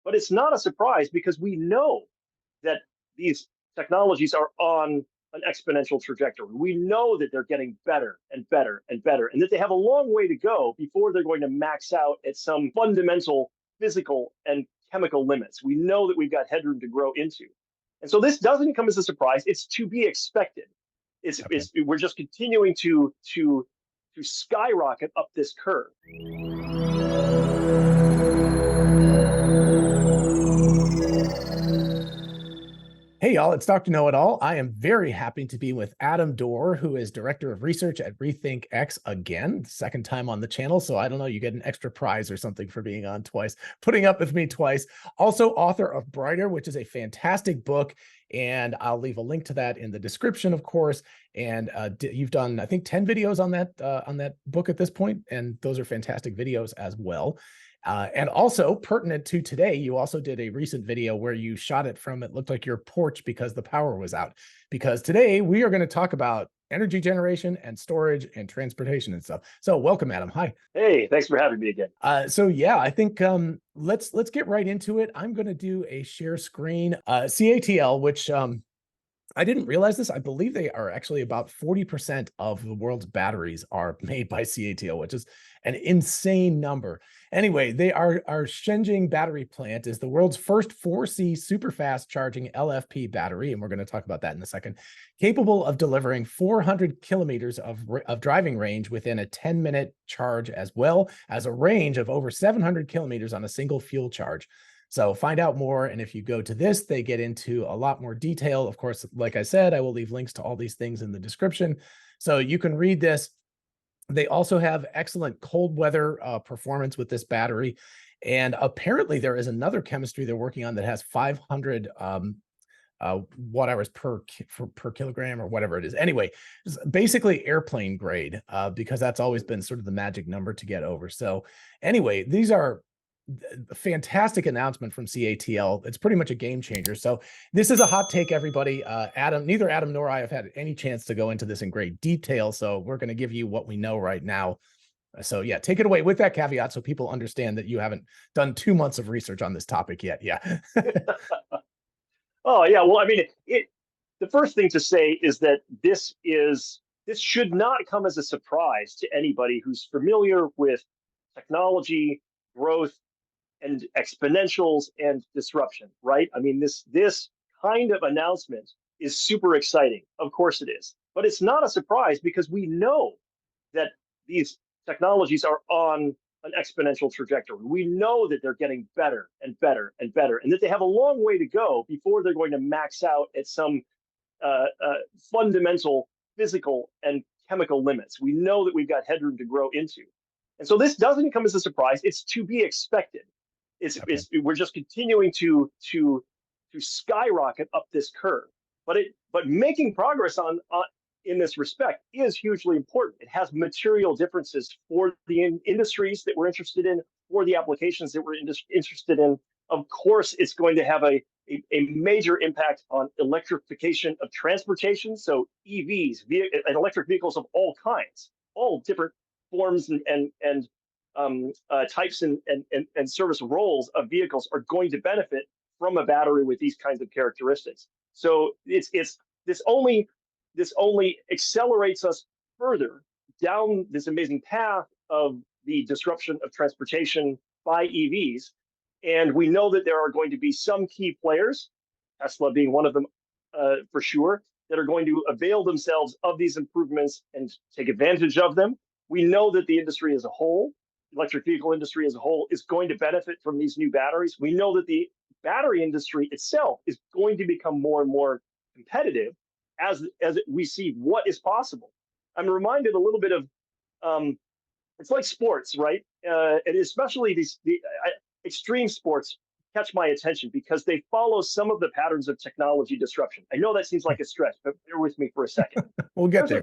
But it's not a surprise because we know that these technologies are on an exponential trajectory. We know that they're getting better and better and better, and that they have a long way to go before they're going to max out at some fundamental physical and chemical limits. We know that we've got headroom to grow into. And so this doesn't come as a surprise. It's to be expected. Okay. We're just continuing to skyrocket up this curve. Hey, y'all, it's Dr. Know-It-All. I am very happy to be with Adam Dorr, who is Director of Research at RethinkX again, second time on the channel. So I don't know, you get an extra prize or something for being on twice, putting up with me twice. Also author of Brighter, which is a fantastic book. And I'll leave a link to that in the description, of course. And you've done, I think, 10 videos on that book at this point, and those are fantastic videos as well. And also pertinent to today, you also did a recent video where you shot it from, it looked like your porch because the power was out. Because today we are going to talk about energy generation and storage and transportation and stuff. So welcome, Adam. Hi. Hey, thanks for having me again. So yeah, I think let's get right into it. I'm going to do a share screen. CATL, which I didn't realize this. I believe they are actually about 40% of the world's batteries are made by CATL, which is an insane number. Anyway, our Shenzhen battery plant is the world's first 4C super fast charging LFP battery, and we're going to talk about that in a second, capable of delivering 400 kilometers of driving range within a 10-minute charge, as well as a range of over 700 kilometers on a single fuel charge. So find out more. And if you go to this, they get into a lot more detail. Of course, like I said, I will leave links to all these things in the description, so you can read this. They also have excellent cold weather performance with this battery. And apparently there is another chemistry they're working on that has 500 watt hours per kilogram or whatever it is. Anyway, it's basically airplane grade, because that's always been sort of the magic number to get over. So anyway, these are a fantastic announcement from CATL. It's pretty much a game changer. So this is a hot take, everybody. Neither Adam nor I have had any chance to go into this in great detail. So we're going to give you what we know right now. So yeah, take it away with that caveat so people understand that you haven't done 2 months of research on this topic yet. Yeah. Oh yeah, well, I mean, the first thing to say is that this should not come as a surprise to anybody who's familiar with technology, growth, and exponentials and disruption, right? I mean, this kind of announcement is super exciting. Of course it is. But it's not a surprise because we know that these technologies are on an exponential trajectory. We know that they're getting better and better and better, and that they have a long way to go before they're going to max out at some fundamental physical and chemical limits. We know that we've got headroom to grow into. And so this doesn't come as a surprise. It's to be expected. We're just continuing to skyrocket up this curve. But making progress on in this respect is hugely important. It has material differences for the industries that we're interested in, for the applications that we're interested in. Of course, it's going to have a major impact on electrification of transportation. So EVs, and electric vehicles of all kinds, all different forms and types and service roles of vehicles are going to benefit from a battery with these kinds of characteristics. So this only accelerates us further down this amazing path of the disruption of transportation by EVs. And we know that there are going to be some key players, Tesla being one of them for sure, that are going to avail themselves of these improvements and take advantage of them. We know that the industry as a whole, electric vehicle industry as a whole, is going to benefit from these new batteries. We know that the battery industry itself is going to become more and more competitive as we see what is possible. I'm reminded a little bit of it's like sports, right? And especially the extreme sports catch my attention because they follow some of the patterns of technology disruption. I know that seems like a stretch, but bear with me for a second. We'll get there.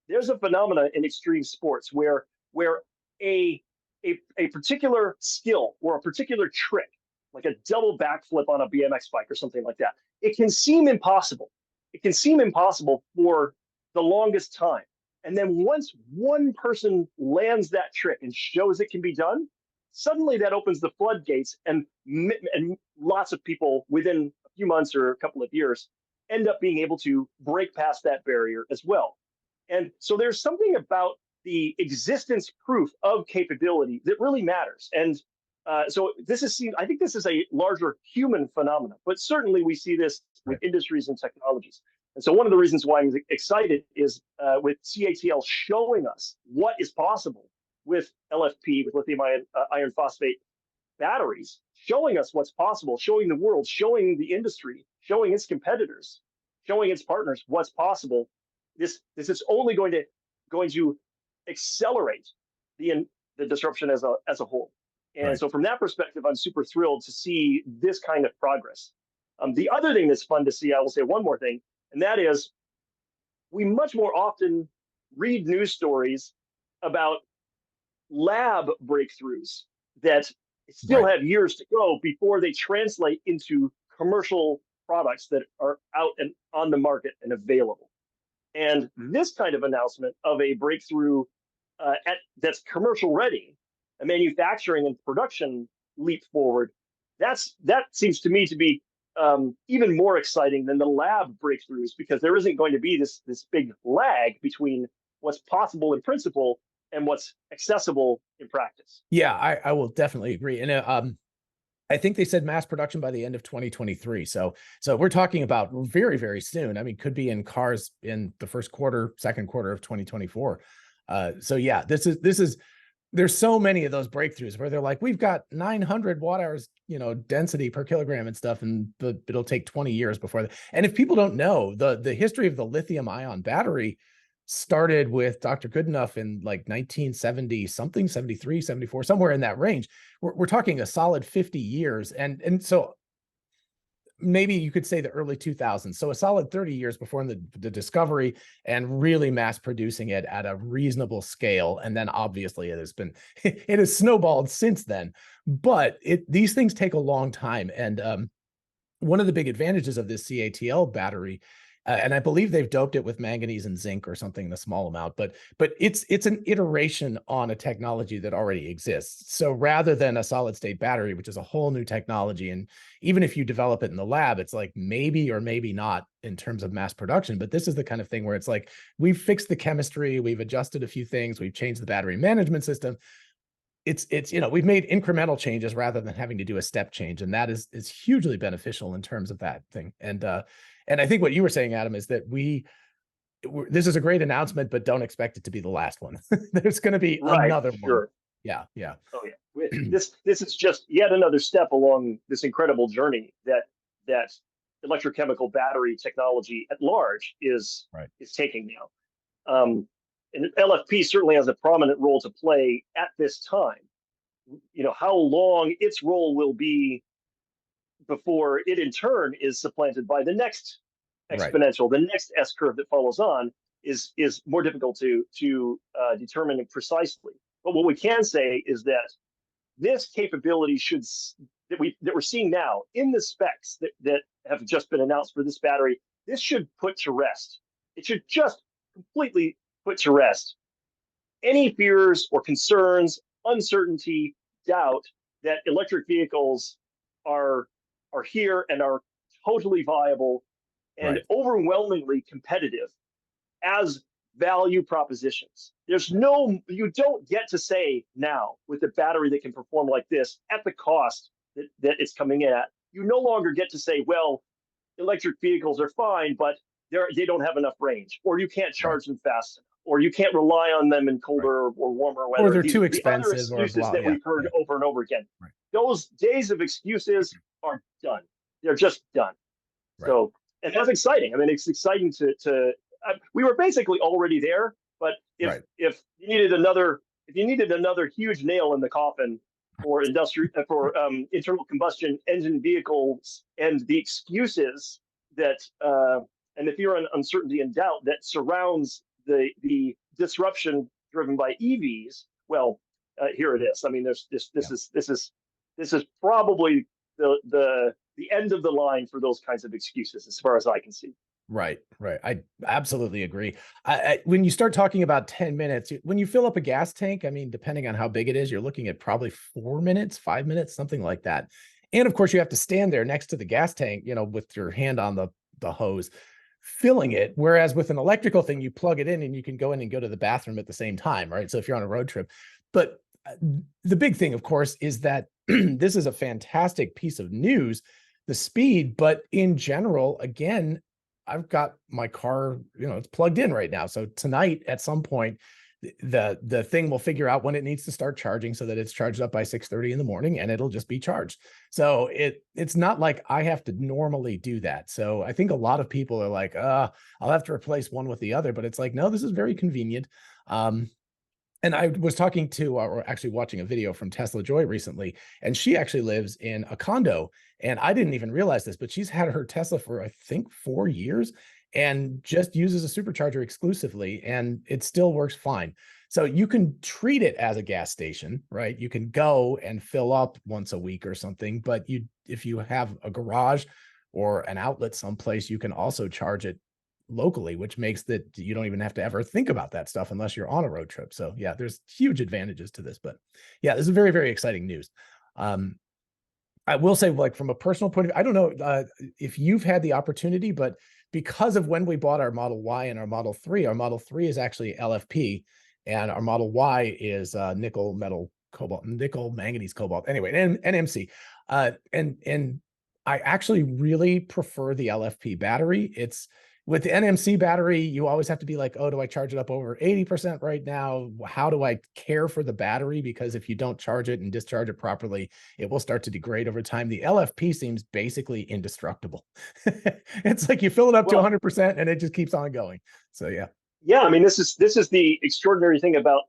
There's a phenomenon in extreme sports where a particular skill or a particular trick, like a double backflip on a BMX bike or something like that, it can seem impossible. It can seem impossible for the longest time. And then once one person lands that trick and shows it can be done, suddenly that opens the floodgates, and lots of people within a few months or a couple of years end up being able to break past that barrier as well. And so there's something about the existence proof of capability that really matters. And so this is seen, I think this is a larger human phenomenon, but certainly we see this with industries and technologies. And so one of the reasons why I'm excited is with CATL showing us what is possible with LFP, with lithium iron phosphate batteries, showing us what's possible, showing the world, showing the industry, showing its competitors, showing its partners what's possible. This is only going to accelerate the disruption as a whole. And so from that perspective, I'm super thrilled to see this kind of progress. The other thing that's fun to see, I will say one more thing, and that is we much more often read news stories about lab breakthroughs that still have years to go before they translate into commercial products that are out and on the market and available. And this kind of announcement of a breakthrough that's commercial ready, a manufacturing and production leap forward, that seems to me to be even more exciting than the lab breakthroughs, because there isn't going to be this big lag between what's possible in principle and what's accessible in practice. Yeah, I will definitely agree. And I think they said mass production by the end of 2023. So we're talking about very, very soon. I mean, could be in cars in the first quarter, second quarter of 2024. So yeah, this is there's so many of those breakthroughs where they're like, we've got 900 watt hours, density per kilogram and stuff, and it'll take 20 years before that. And if people don't know, the history of the lithium ion battery started with Dr. Goodenough in like 1970 something, 73, 74, somewhere in that range. We're talking a solid 50 years. And so maybe you could say the early 2000s. So a solid 30 years before the discovery and really mass producing it at a reasonable scale. And then obviously it has snowballed since then, but these things take a long time. And one of the big advantages of this CATL battery, and I believe they've doped it with manganese and zinc or something in a small amount, but it's an iteration on a technology that already exists. So rather than a solid state battery, which is a whole new technology, and even if you develop it in the lab, it's like maybe or maybe not in terms of mass production. But this is the kind of thing where it's like, we've fixed the chemistry, we've adjusted a few things, we've changed the battery management system. It's we've made incremental changes rather than having to do a step change, and that is hugely beneficial in terms of that thing. And I think what you were saying, Adam, is that this is a great announcement, but don't expect it to be the last one. There's going to be another one. Yeah. Oh yeah. This is just yet another step along this incredible journey that electrochemical battery technology at large is taking now. And LFP certainly has a prominent role to play at this time. How long its role will be before it in turn is supplanted by the next exponential, the next S curve that follows on, is more difficult to determine precisely. But what we can say is that this capability that we're seeing now in the specs that have just been announced for this battery, this should put to rest. It should just completely put to rest any fears or concerns, uncertainty, doubt that electric vehicles are here and are totally viable and overwhelmingly competitive as value propositions. You don't get to say now with a battery that can perform like this at the cost that it's coming in at. You no longer get to say, well, electric vehicles are fine, but they don't have enough range, or you can't charge them fast enough, or you can't rely on them in colder or warmer weather. Or they're too expensive. The other excuses that we've heard over and over again. Those days of excuses are done. They're just done. So, and that's exciting. I mean, it's exciting to we were basically already there, but if you needed another huge nail in the coffin for internal combustion engine vehicles and the excuses that and the fear and uncertainty and doubt that surrounds the disruption driven by EVs, well, here it is. I mean, this is probably the end of the line for those kinds of excuses, as far as I can see. Right, right. I absolutely agree. When you start talking about 10 minutes, when you fill up a gas tank, I mean, depending on how big it is, you're looking at probably 4 minutes, 5 minutes, something like that. And of course, you have to stand there next to the gas tank, with your hand on the hose, filling it. Whereas with an electrical thing, you plug it in and you can go in and go to the bathroom at the same time, right? So if you're on a road trip, but the big thing, of course, is that this is a fantastic piece of news, the speed, but in general, again, I've got my car, it's plugged in right now. So tonight at some point, the thing will figure out when it needs to start charging so that it's charged up by 6:30 in the morning and it'll just be charged. So it's not like I have to normally do that. So I think a lot of people are like, I'll have to replace one with the other, but it's like, no, this is very convenient. And I was talking to, or actually watching a video from Tesla Joy recently, and she actually lives in a condo. And I didn't even realize this, but she's had her Tesla for, I think, 4 years and just uses a supercharger exclusively, and it still works fine. So you can treat it as a gas station, right? You can go and fill up once a week or something, but if you have a garage or an outlet someplace, you can also charge it locally, which makes that you don't even have to ever think about that stuff unless you're on a road trip. So yeah, there's huge advantages to this, but yeah, this is very, very exciting news. I will say, like, from a personal point of view, I don't know if you've had the opportunity, but because of when we bought our Model Y and our Model 3 is actually LFP and our Model Y is nickel, metal, cobalt, nickel, manganese, cobalt, anyway, and NMC. And I actually really prefer the LFP battery. It's with the NMC battery, you always have to be like, oh, do I charge it up over 80% right now? How do I care for the battery? Because if you don't charge it and discharge it properly, it will start to degrade over time. The LFP seems basically indestructible. It's like you fill it up to 100% and it just keeps on going. So yeah. Yeah, I mean, this is the extraordinary thing about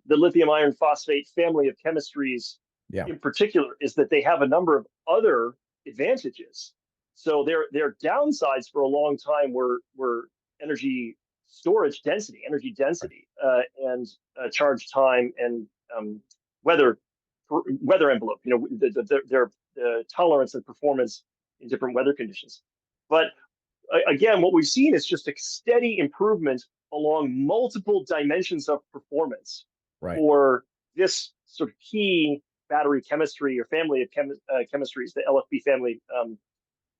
the lithium iron phosphate family of chemistries, Yeah. in particular, is that they have a number of other advantages. So their downsides for a long time were energy storage density, and charge time, and weather envelope. Their tolerance and performance in different weather conditions. But again, what we've seen is just a steady improvement along multiple dimensions of performance for this sort of key battery chemistry or family of chemistries, the LFP family,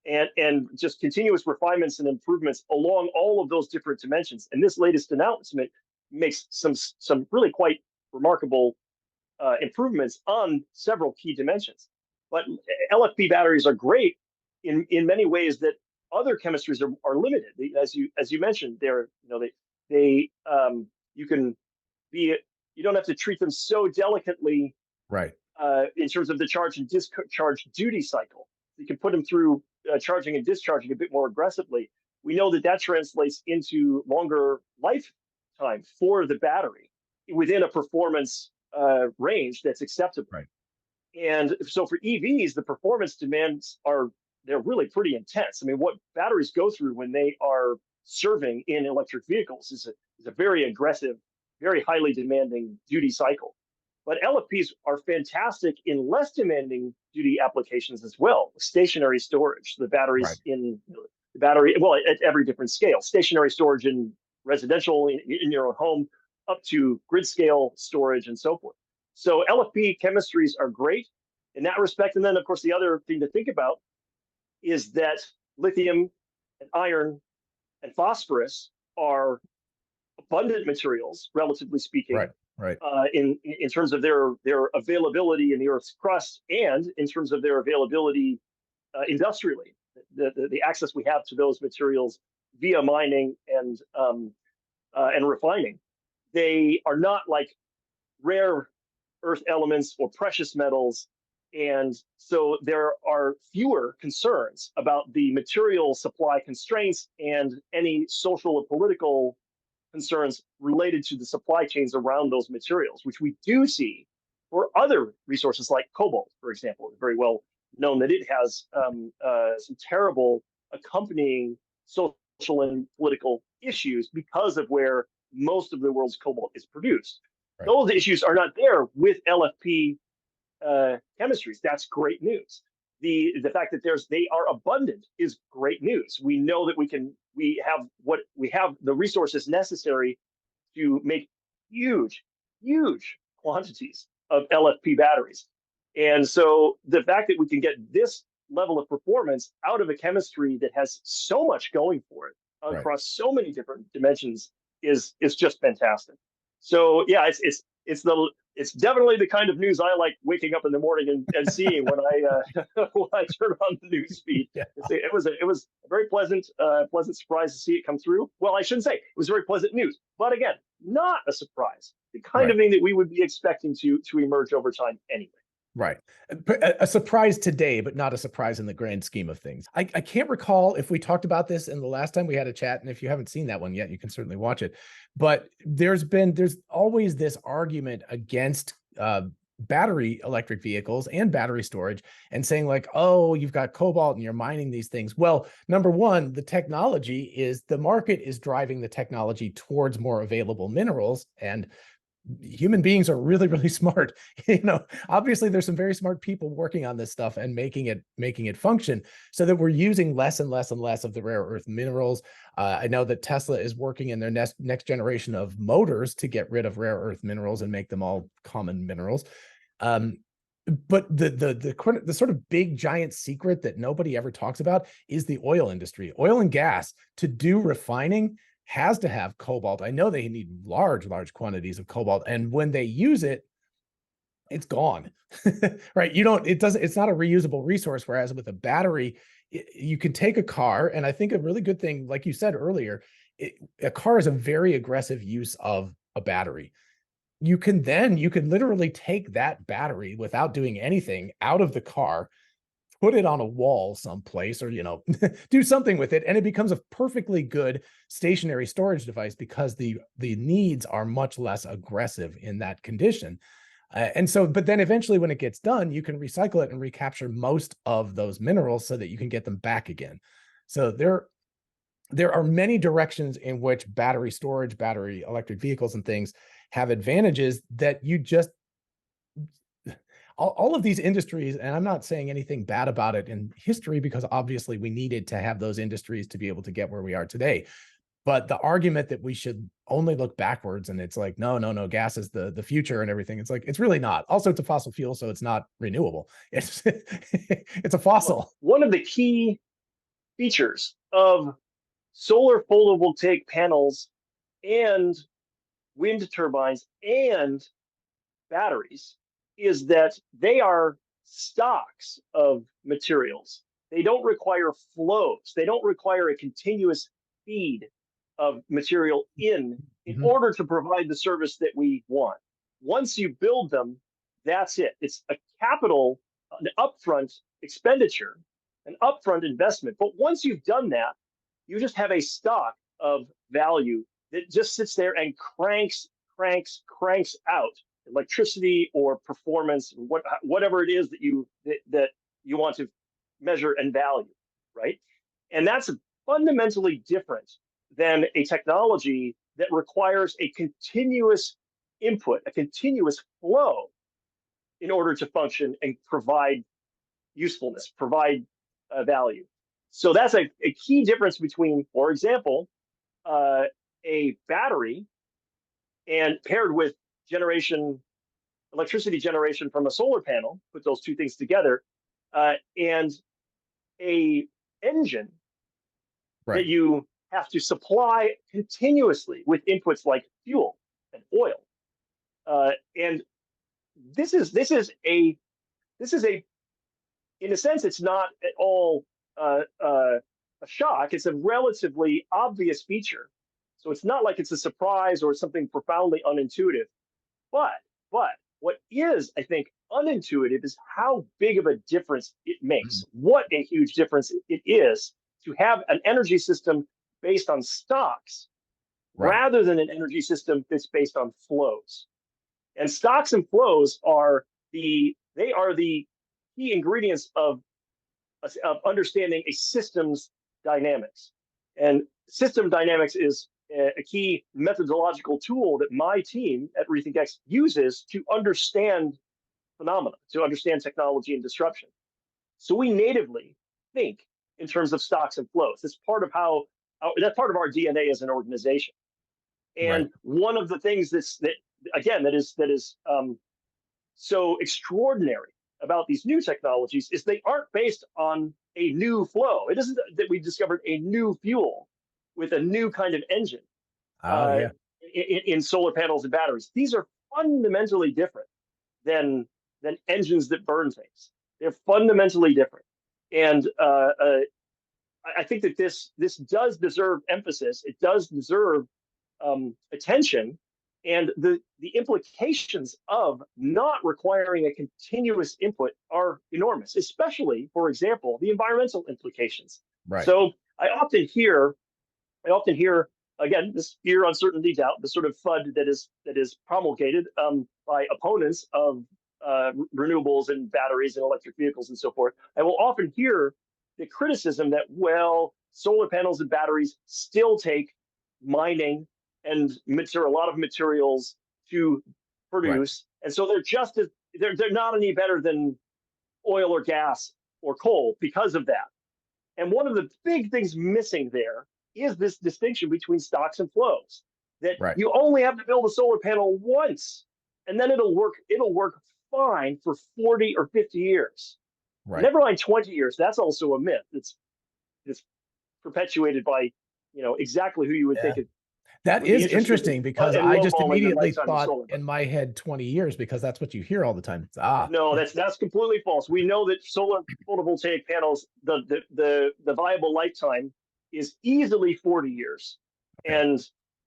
and just continuous refinements and improvements along all of those different dimensions. And this latest announcement makes some really quite remarkable improvements on several key dimensions. But LFP batteries are great in many ways that other chemistries are limited. As you mentioned, you don't have to treat them so delicately, right? In terms of the charge and discharge duty cycle. You can put them through charging and discharging a bit more aggressively. We know that translates into longer lifetime for the battery within a performance range that's acceptable. Right. And so for EVs, the performance demands they're really pretty intense. I mean, what batteries go through when they are serving in electric vehicles is a very aggressive, very highly demanding duty cycle. But LFPs are fantastic in less demanding duty applications as well. Stationary storage, the batteries in the battery, well, at every different scale. Stationary storage in residential, in your own home, up to grid scale storage and so forth. So LFP chemistries are great in that respect. And then, of course, the other thing to think about is that lithium and iron and phosphorus are abundant materials, relatively speaking, in terms of their availability in the Earth's crust and in terms of their availability industrially. The access we have to those materials via mining and refining. They are not like rare earth elements or precious metals. And so there are fewer concerns about the material supply constraints and any social or political concerns related to the supply chains around those materials, which we do see for other resources like cobalt, for example. It's very well known that it has some terrible accompanying social and political issues because of where most of the world's cobalt is produced. Those issues are not there with LFP chemistries. That's great news. The fact that they are abundant is great news. We know that we can we have the resources necessary to make huge, huge quantities of LFP batteries. And so the fact that we can get this level of performance out of a chemistry that has so much going for it across so many different dimensions is just fantastic. So yeah, it's definitely the kind of news I like waking up in the morning and seeing when I when I turn on the news feed. Yeah. It was a very pleasant surprise to see it come through. Well, I shouldn't say it was very pleasant news, but again, not a surprise. The kind of thing that we would be expecting to emerge over time anyway. Right. A surprise today, but not a surprise in the grand scheme of things. I can't recall if we talked about this in the last time we had a chat. And if you haven't seen that one yet, you can certainly watch it. But there's always this argument against battery electric vehicles and battery storage and saying like, oh, you've got cobalt and you're mining these things. Well, number one, the market is driving the technology towards more available minerals, and human beings are really, really smart. Obviously there's some very smart people working on this stuff and making it function so that we're using less and less and less of the rare earth minerals. I know that Tesla is working in their next generation of motors to get rid of rare earth minerals and make them all common minerals. But the sort of big giant secret that nobody ever talks about is the oil industry. Oil and gas, to do refining, has to have cobalt. I know they need large quantities of cobalt, and when they use it, it's gone. Right? It's not a reusable resource. Whereas with a battery, you can take a car, and I think a really good thing, like you said earlier, a car is a very aggressive use of a battery. You can literally take that battery without doing anything out of the car, put it on a wall someplace, or do something with it, and it becomes a perfectly good stationary storage device because the needs are much less aggressive in that condition. But then eventually when it gets done, you can recycle it and recapture most of those minerals so that you can get them back again. So there are many directions in which battery storage, battery electric vehicles and things have advantages that all of these industries, and I'm not saying anything bad about it in history, because obviously we needed to have those industries to be able to get where we are today. But the argument that we should only look backwards and it's like, no, gas is the future and everything. It's like, it's really not. Also, it's a fossil fuel, so it's not renewable. It's a fossil. One of the key features of solar photovoltaic panels and wind turbines and batteries is that they are stocks of materials. They don't require flows. They don't require a continuous feed of material in order to provide the service that we want. Once you build them, that's it. It's a capital, an upfront expenditure, an upfront investment. But once you've done that, you just have a stock of value that just sits there and cranks out electricity or performance, whatever it is that you want to measure and value, right? And that's fundamentally different than a technology that requires a continuous input, a continuous flow in order to function and provide usefulness, provide value. So that's a key difference between, for example, a battery and paired with electricity generation from a solar panel, put those two things together, and a engine that you have to supply continuously with inputs like fuel and oil. And this is a in a sense, it's not at all a shock. It's a relatively obvious feature. So it's not like it's a surprise or something profoundly unintuitive. But what is, I think, unintuitive is how big of a difference it makes. What a huge difference it is to have an energy system based on stocks rather than an energy system that's based on flows. And stocks and flows are the key ingredients of understanding a system's dynamics. And system dynamics is a key methodological tool that my team at RethinkX uses to understand phenomena, to understand technology and disruption. So we natively think in terms of stocks and flows. It's part of how that's part of our DNA as an organization. Right. And one of the things that is so extraordinary about these new technologies is they aren't based on a new flow. It isn't that we discovered a new fuel with a new kind of engine Oh uh, yeah. in solar panels and batteries. These are fundamentally different than engines that burn things. They're fundamentally different, and I think that this does deserve emphasis. It does deserve attention, and the implications of not requiring a continuous input are enormous, especially, for example, the environmental implications. Right. So I often hear again this fear, uncertainty, doubt, the sort of FUD that is promulgated by opponents of renewables and batteries and electric vehicles and so forth. I will often hear the criticism that, well, solar panels and batteries still take mining and a lot of materials to Right. produce, and so they're not any better than oil or gas or coal because of that. And one of the big things missing there is this distinction between stocks and flows. That Right. you only have to build a solar panel once, and then it'll work. It'll work fine for 40 or 50 years. Right. Never mind 20 years. That's also a myth. It's perpetuated by exactly who you would think Yeah. it That would be is interested interesting because in I just lowballing the immediately lifetime of thought solar. in my head 20 years because that's what you hear all the time. No, that's completely false. We know that solar photovoltaic panels, the viable lifetime is easily 40 years. Okay. And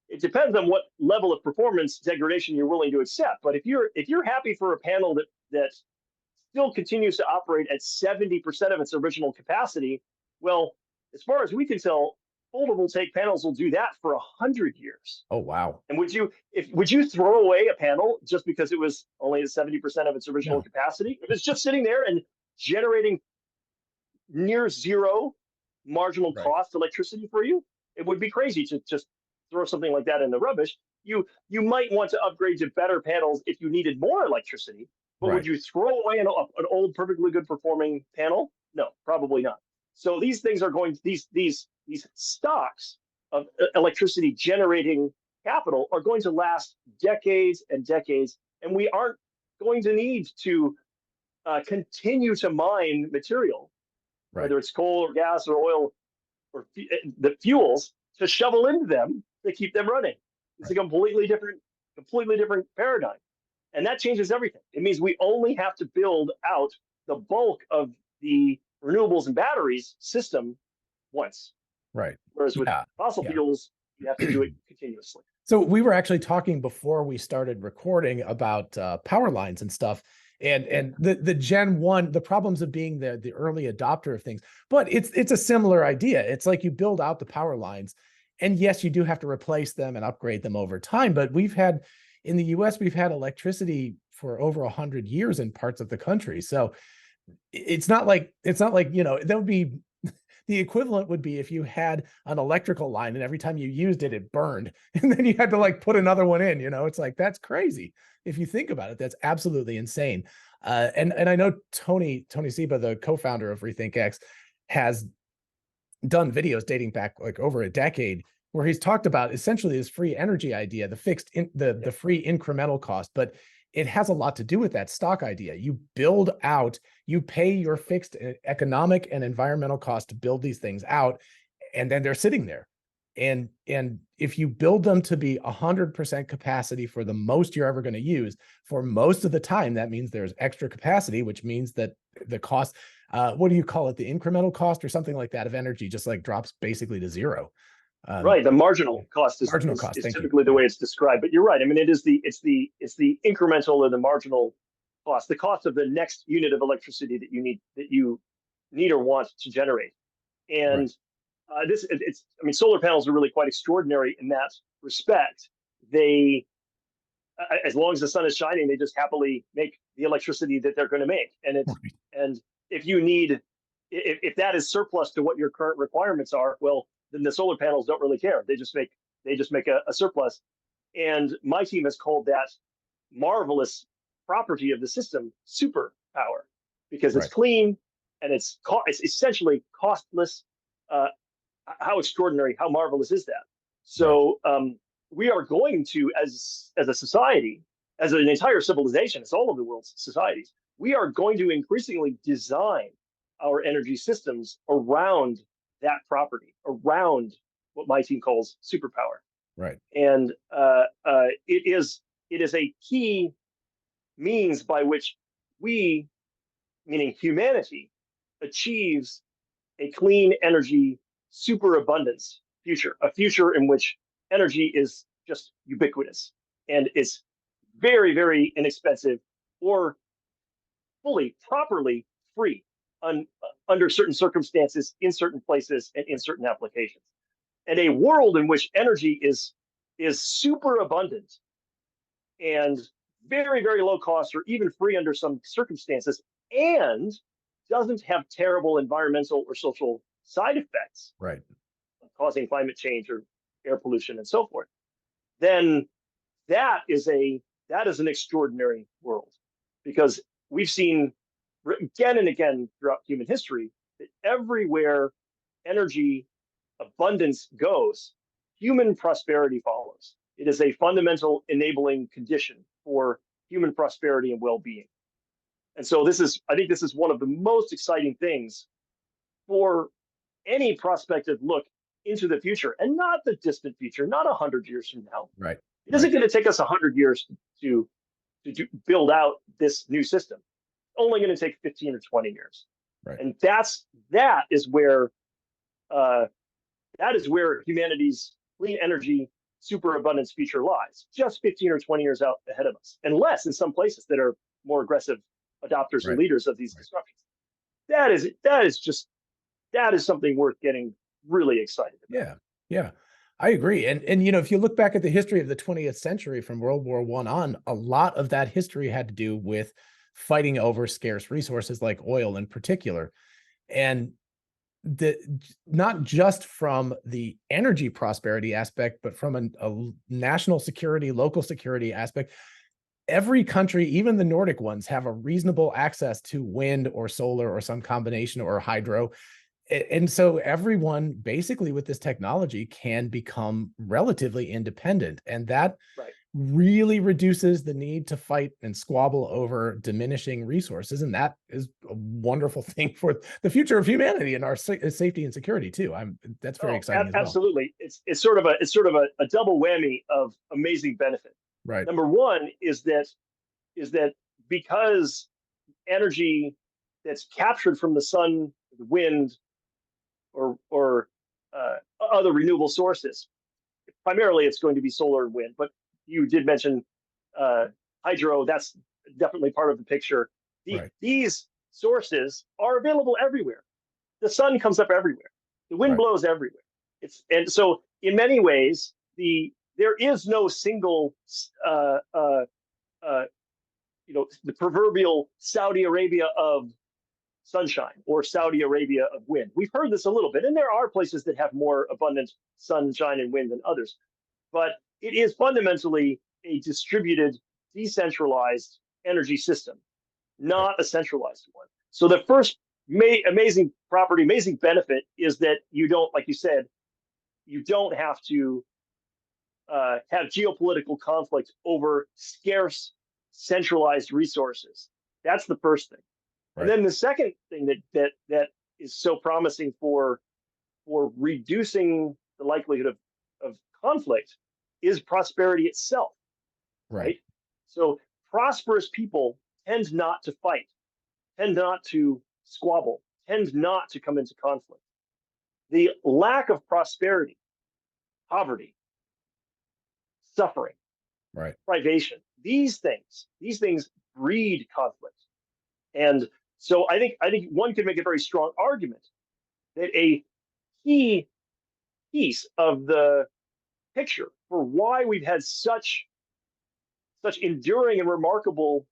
it depends on what level of performance degradation you're willing to accept. But if you're happy for a panel that still continues to operate at 70% of its original capacity, well, as far as we can tell, photovoltaic panels will do that for 100 years. Oh wow. And would you throw away a panel just because it was only at 70% of its original No. capacity? If it's just sitting there and generating near zero marginal Right. cost electricity for you, it would be crazy to just throw something like that in the rubbish. You might want to upgrade to better panels if you needed more electricity, but Right. would you throw away an old perfectly good performing panel? No, probably not. So these things are going these stocks of electricity generating capital are going to last decades and decades, and we aren't going to need to continue to mine material, Right. whether it's coal or gas or oil or the fuels, to shovel into them to keep them running. It's Right. a completely different paradigm, and that changes everything. It means we only have to build out the bulk of the renewables and batteries system once. Right. Whereas with Yeah. fossil Yeah. fuels, you have to do it continuously. So we were actually talking before we started recording about power lines and stuff, and the Gen 1, the problems of being the early adopter of things. But it's a similar idea. It's like you build out the power lines, and yes, you do have to replace them and upgrade them over time. But in the US, we've had electricity for over 100 years in parts of the country. So it's not like that would be the equivalent would be if you had an electrical line and every time you used it, it burned. And then you had to like put another one in, it's like, that's crazy. If you think about it, that's absolutely insane. And I know Tony Saba, the co-founder of RethinkX, has done videos dating back like over a decade where he's talked about essentially this free energy idea, the free incremental cost, but it has a lot to do with that stock idea. You build out, you pay your fixed economic and environmental cost to build these things out, and then they're sitting there. And if you build them to be 100% capacity for the most you're ever going to use, for most of the time, that means there's extra capacity, which means that the cost, what do you call it? The incremental cost or something like that of energy just like drops basically to zero. Right, the marginal cost is Thank typically you. the way it's described. But you're right. I mean, it's the incremental or the marginal cost, the cost of the next unit of electricity that you need or want to generate. And I mean, solar panels are really quite extraordinary in that respect. They, as long as the sun is shining, they just happily make the electricity that they're going to make. And if you need, if that is surplus to what your current requirements are, well, then the solar panels don't really care. They just make a surplus. And my team has called that marvelous property of the system superpower, because it's clean and it's essentially costless how extraordinary, how marvelous is that? So we are going to, as a society, as an entire civilization, as all of the world's societies, we are going to increasingly design our energy systems around that property, around what my team calls superpower. Right. And it is a key means by which we, meaning humanity, achieves a clean energy superabundance future, a future in which energy is just ubiquitous and is very, very inexpensive or fully, properly free under certain circumstances, in certain places, and in certain applications. And a world in which energy is super abundant and very, very low cost or even free under some circumstances, and doesn't have terrible environmental or social side effects, right, causing climate change or air pollution and so forth, then that is an extraordinary world, because we've seen again and again throughout human history that everywhere energy abundance goes, human prosperity follows. It is a fundamental enabling condition for human prosperity and well-being. And so I think this is one of the most exciting things for any prospective look into the future, and not the distant future, not 100 years from now. right. It isn't going to take us 100 years to build out this new system. It's only going to take 15 or 20 years. Right. And that is where humanity's clean energy superabundance future lies, just 15 or 20 years out ahead of us, unless in some places that are more aggressive adopters and leaders of these disruptions. That is something worth getting really excited about. Yeah, I agree. And if you look back at the history of the 20th century from World War I on, a lot of that history had to do with fighting over scarce resources like oil in particular. And not just from the energy prosperity aspect, but from a national security, local security aspect. Every country, even the Nordic ones, have a reasonable access to wind or solar or some combination or hydro. And so everyone basically with this technology can become relatively independent. And that really reduces the need to fight and squabble over diminishing resources. And that is a wonderful thing for the future of humanity and our safety and security too. That's very exciting as well. Absolutely. It's sort of a double whammy of amazing benefit. Right. Number one is that because energy that's captured from the sun, the wind, or other renewable sources, primarily it's going to be solar and wind, but you did mention hydro. That's definitely part of the picture. These sources are available everywhere. The sun comes up everywhere. The wind blows everywhere. And so in many ways, there is no single the proverbial Saudi Arabia of sunshine or Saudi Arabia of wind. We've heard this a little bit, and there are places that have more abundant sunshine and wind than others, but it is fundamentally a distributed, decentralized energy system, not a centralized one. So the first amazing benefit is that you don't, like you said, you don't have to have geopolitical conflict over scarce, centralized resources. That's the first thing. And then the second thing that is so promising for reducing the likelihood of conflict is prosperity itself. Right. So prosperous people tend not to fight, tend not to squabble, tend not to come into conflict. The lack of prosperity, poverty, suffering, privation, these things breed conflict. And so I think one could make a very strong argument that a key piece of the picture for why we've had such enduring and remarkable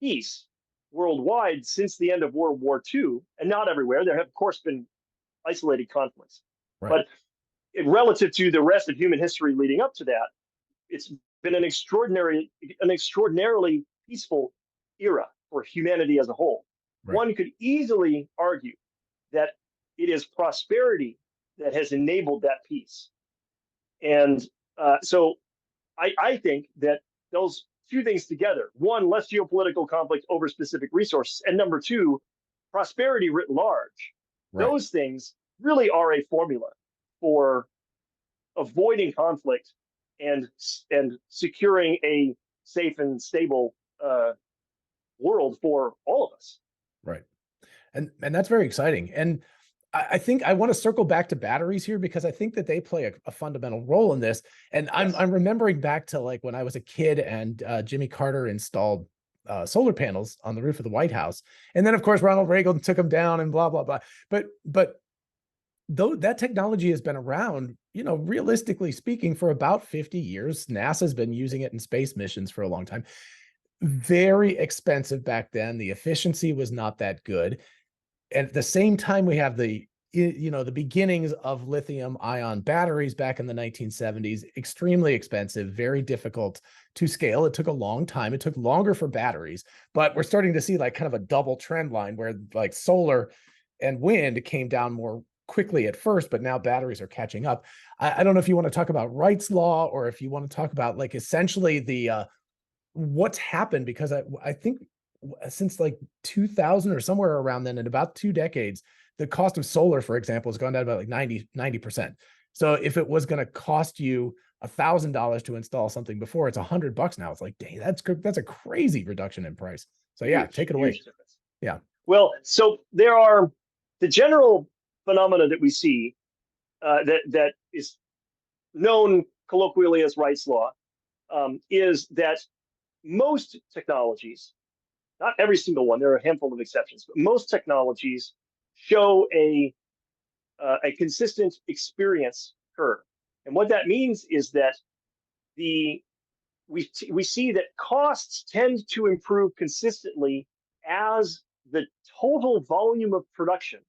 peace worldwide since the end of World War II, and not everywhere. There have, of course, been isolated conflicts, but relative to the rest of human history leading up to that, it's been an extraordinarily peaceful era for humanity as a whole. One could easily argue that it is prosperity that has enabled that piece. And so I think that those two things together, one, less geopolitical conflict over specific resources, and number two, prosperity writ large, Right. those things really are a formula for avoiding conflict and securing a safe and stable world for all of us. Right. And that's very exciting. And I think I want to circle back to batteries here because I think that they play a fundamental role in this. And Yes. I'm remembering back to like when I was a kid and Jimmy Carter installed solar panels on the roof of the White House. And then of course, Ronald Reagan took them down and blah, blah, blah. But though that technology has been around, you know, realistically speaking, for about 50 years, NASA's been using it in space missions for a long time. Very expensive back then. The efficiency was not that good. And at the same time, we have the beginnings of lithium ion batteries back in the 1970s, extremely expensive, very difficult to scale. It took a long time. It took longer for batteries, but we're starting to see like kind of a double trend line where like solar and wind came down more quickly at first, but now batteries are catching up. I don't know if you want to talk about Wright's law or if you want to talk about like essentially the what's happened, because I think since like 2000 or somewhere around then, in about 2 decades, the cost of solar, for example, has gone down about like 90%. So if it was going to cost you $1,000 to install something before, it's $100 now. It's like, dang, that's a crazy reduction in price. So yeah, take it away. Yeah. Well, so there are the general phenomena that we see that is known colloquially as Wright's law, is that most technologies, not every single one, there are a handful of exceptions, but most technologies show a consistent experience curve. And what that means is that we see that costs tend to improve consistently as the total volume of production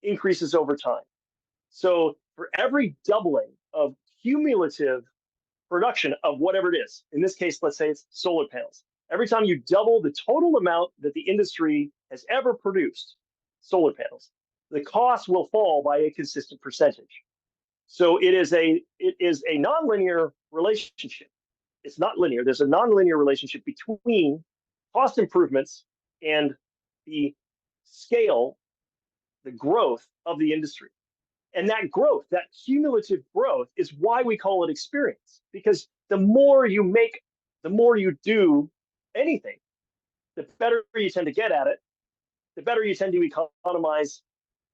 increases over time. So for every doubling of cumulative production of whatever it is, in this case, let's say it's solar panels, every time you double the total amount that the industry has ever produced, solar panels, the cost will fall by a consistent percentage. So it is a nonlinear relationship. It's not linear. There's a nonlinear relationship between cost improvements and the scale, the growth of the industry. And that growth, that cumulative growth, is why we call it experience. Because the more you make, the more you do anything, the better you tend to get at it, the better you tend to economize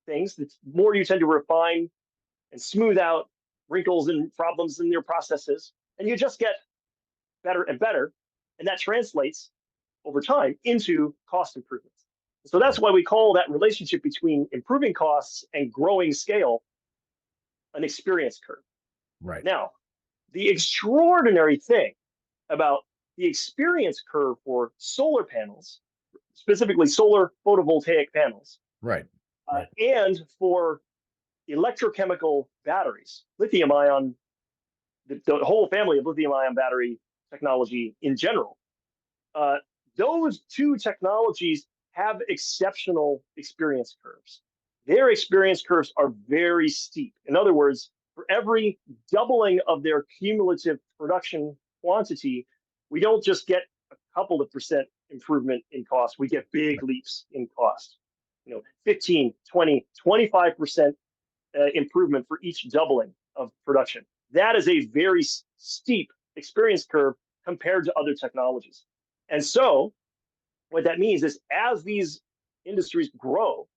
things, the more you tend to refine and smooth out wrinkles and problems in your processes, and you just get better and better, and that translates over time into cost improvements. So that's why we call that relationship between improving costs and growing scale an experience curve. Right. Now, the extraordinary thing about the experience curve for solar panels, specifically solar photovoltaic panels, right. And for electrochemical batteries, lithium ion, the whole family of lithium ion battery technology in general, those two technologies have exceptional experience curves. Their experience curves are very steep. In other words, for every doubling of their cumulative production quantity, we don't just get a couple of percent improvement in cost, we get big leaps in cost. 15, 20, 25% improvement for each doubling of production. That is a very steep experience curve compared to other technologies. And so what that means is as these industries grow,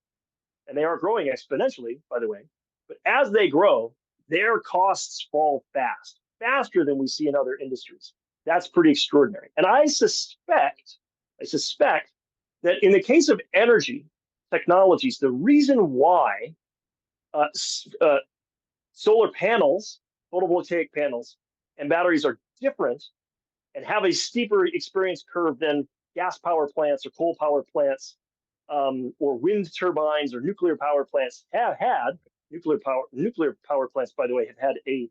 and they are growing exponentially, by the way, but as they grow, their costs fall fast, faster than we see in other industries. That's pretty extraordinary. And I suspect that in the case of energy technologies, the reason why solar panels, photovoltaic panels, and batteries are different and have a steeper experience curve than gas power plants or coal power plants, or wind turbines or nuclear power plants have had. Nuclear power plants, by the way, have had a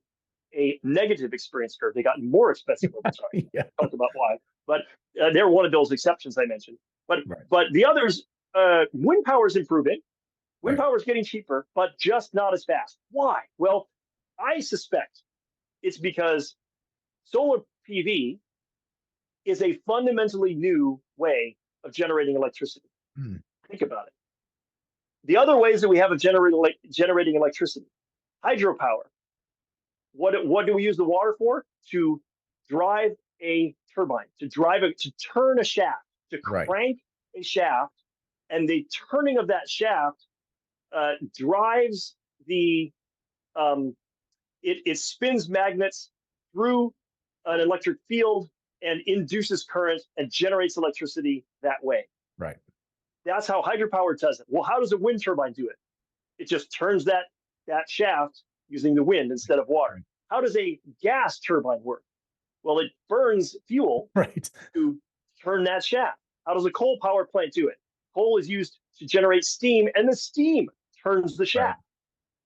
negative experience curve. They got more expensive over time. Yeah. Talked about why, but they're one of those exceptions I mentioned. But right. but the others, wind power is improving, Wind Right. power is getting cheaper, but just not as fast. Why? Well, I suspect it's because solar PV is a fundamentally new way of generating electricity. Mm. Think about it. The other ways that we have of generating electricity, hydropower. What do we use the water for? To drive a turbine, to turn a shaft, to Right. crank a shaft, and the turning of that shaft drives the it spins magnets through an electric field and induces current and generates electricity that way. Right. That's how hydropower does it. Well, how does a wind turbine do it? It just turns that shaft using the wind instead of water. Right. How does a gas turbine work? Well, it burns fuel Right. to turn that shaft. How does a coal power plant do it? Coal is used to generate steam, and the steam turns the Right. shaft.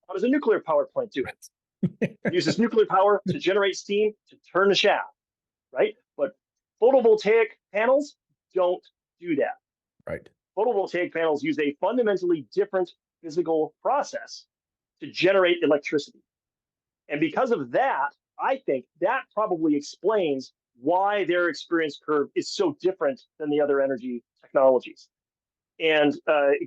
How does a nuclear power plant do it? It Right. uses nuclear power to generate steam to turn the shaft, right? But photovoltaic panels don't do that. Right. Photovoltaic panels use a fundamentally different physical process to generate electricity. And because of that, I think that probably explains why their experience curve is so different than the other energy technologies. And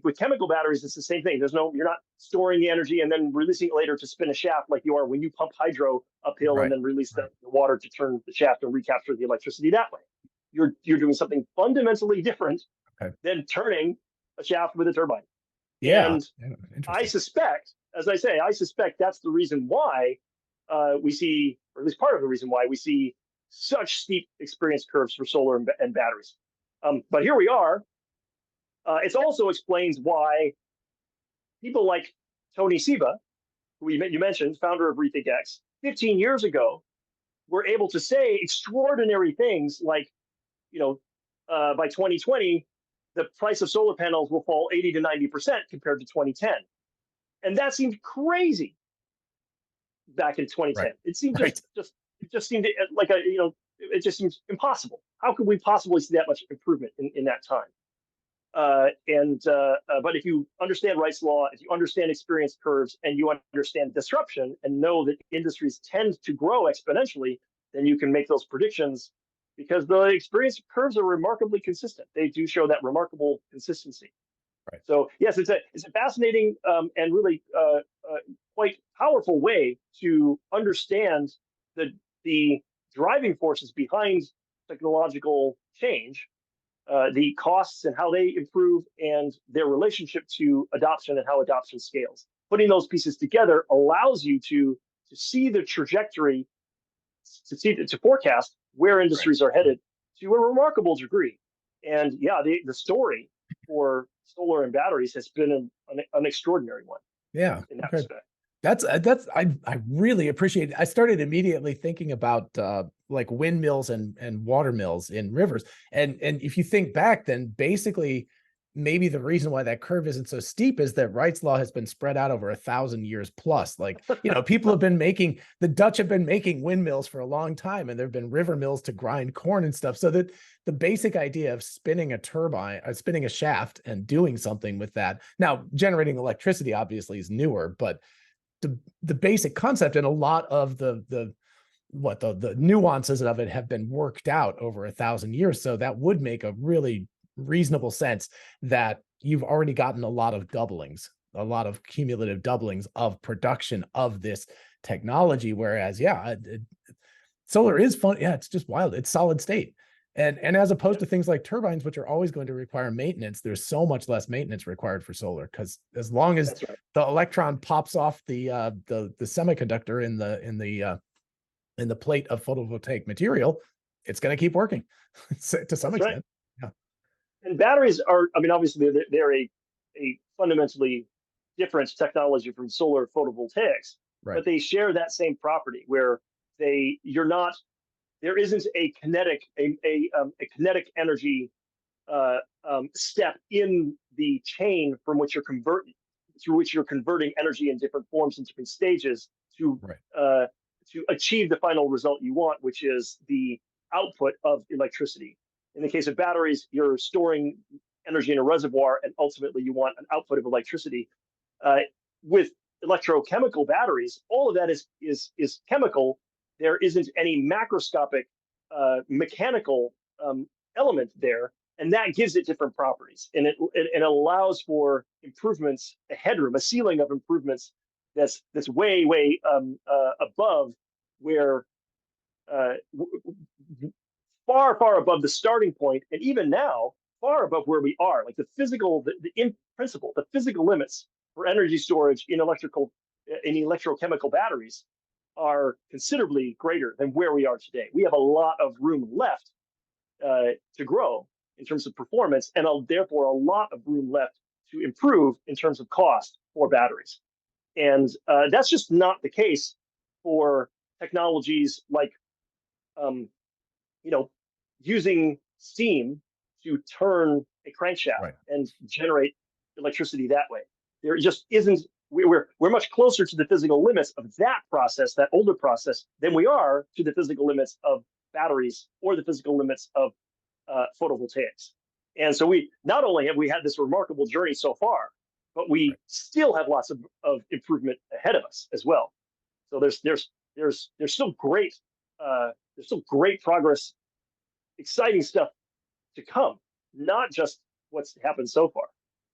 with chemical batteries, it's the same thing. You're not storing the energy and then releasing it later to spin a shaft like you are when you pump hydro uphill and Right. then release the water to turn the shaft and recapture the electricity that way. You're doing something fundamentally different Okay. than turning a shaft with a turbine. Yeah. And I Interesting. suspect, as I say, that's the reason why we see, or at least part of the reason why we see such steep experience curves for solar and batteries. But here we are. It also explains why people like Tony Saba, who you mentioned, founder of RethinkX, 15 years ago, were able to say extraordinary things like, by 2020, the price of solar panels will fall 80 to 90% compared to 2010. And that seemed crazy back in 2010. Right. It seemed Right. it just seemed like it just seems impossible. How could we possibly see that much improvement in that time? But if you understand Wright's law, if you understand experience curves, and you understand disruption, and know that industries tend to grow exponentially, then you can make those predictions because the experience curves are remarkably consistent. They do show that remarkable consistency. Right. So yes, it's a fascinating and really quite powerful way to understand the driving forces behind technological change, the costs and how they improve, and their relationship to adoption and how adoption scales. Putting those pieces together allows you to see the trajectory, to forecast where Right. industries are headed to a remarkable degree. And yeah, the story for solar and batteries has been an extraordinary one. Yeah. In that Okay. respect. That's I really appreciate it. I started immediately thinking about like windmills and water mills in rivers. And if you think back, then basically maybe the reason why that curve isn't so steep is that Wright's law has been spread out over 1,000 years plus. Like, people have been making, the Dutch have been making windmills for a long time, and there have been river mills to grind corn and stuff. So that the basic idea of spinning a turbine, spinning a shaft and doing something with that. Now, generating electricity obviously is newer, but the basic concept and a lot of the nuances of it have been worked out over 1,000 years. So that would make a really reasonable sense that you've already gotten a lot of doublings, a lot of cumulative doublings of production of this technology. Whereas, solar is fun. Yeah, it's just wild. It's solid state. And as opposed to things like turbines, which are always going to require maintenance, there's so much less maintenance required for solar, because as long as the electron pops off the semiconductor in the plate of photovoltaic material, it's going to keep working to some extent. Yeah. And batteries are, obviously they're a fundamentally different technology from solar photovoltaics, Right. but they share that same property where there isn't a kinetic energy step in the chain through which you're converting energy in different forms and different stages to achieve the final result you want, which is the output of electricity. In the case of batteries, you're storing energy in a reservoir, and ultimately you want an output of electricity. With electrochemical batteries, all of that is chemical. There isn't any macroscopic mechanical element there, and that gives it different properties, and it allows for improvements, a headroom, a ceiling of improvements that's way above where far above the starting point, and even now far above where we are. Like in principle, the physical limits for energy storage in electrochemical batteries are considerably greater than where we are today. We have a lot of room left to grow in terms of performance, and therefore a lot of room left to improve in terms of cost for batteries. And that's just not the case for technologies like, using steam to turn a crankshaft and generate electricity that way. There just isn't. We're much closer to the physical limits of that process, that older process, than we are to the physical limits of batteries or the physical limits of photovoltaics. And so we not only have we had this remarkable journey so far, but we still have lots of improvement ahead of us as well. So there's still great progress, exciting stuff to come, not just what's happened so far.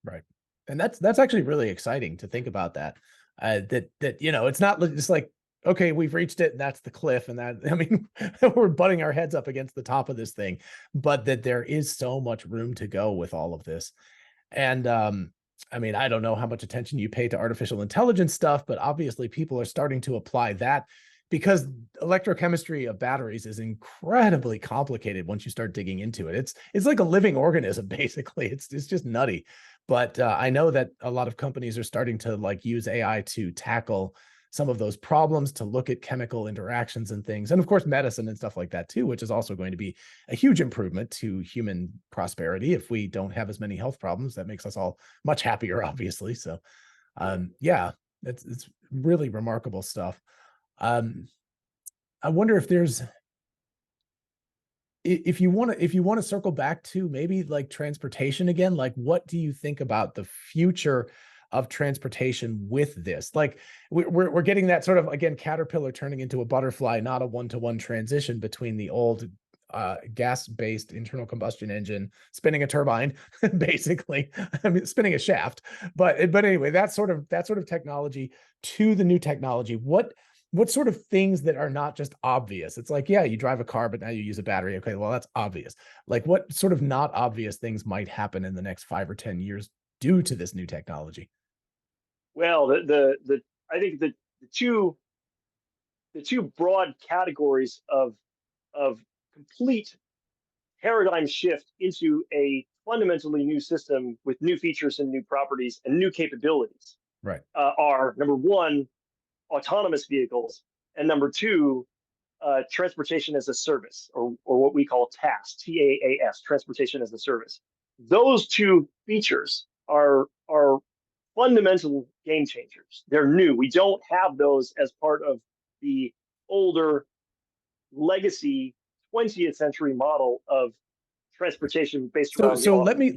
Right. And that's actually really exciting to think about that. That it's not just like, okay, we've reached it and that's the cliff, and that, I mean, we're butting our heads up against the top of this thing, but that there is so much room to go with all of this. And I mean, I don't know how much attention you pay to artificial intelligence stuff, but obviously people are starting to apply that, because electrochemistry of batteries is incredibly complicated once you start digging into it. It's like a living organism, basically. It's just nutty. But I know that a lot of companies are starting to use AI to tackle some of those problems, to look at chemical interactions and things, and of course medicine and stuff like that too, which is also going to be a huge improvement to human prosperity. If we don't have as many health problems, that makes us all much happier, obviously. So yeah, it's really remarkable stuff. I wonder if there's, if you want to circle back to maybe transportation again, what do you think about the future of transportation with this? We're getting that sort of, again, caterpillar turning into a butterfly, not a one-to-one transition between the old gas-based internal combustion engine spinning a turbine, basically. I mean, spinning a shaft. But anyway, that sort of technology to the new technology. What sort of things that are not just obvious? It's like, yeah, you drive a car, but now you use a battery. Okay, well, that's obvious. What sort of not obvious things might happen in the next 5 or 10 years due to this new technology? Well, I think the two broad categories of complete paradigm shift into a fundamentally new system with new features and new properties and new capabilities are, number one, autonomous vehicles, and number two, transportation as a service, or what we call TaaS, TaaS, transportation as a service. Those two features are fundamental game changers. They're new. We don't have those as part of the older legacy 20th century model of transportation based around. So let me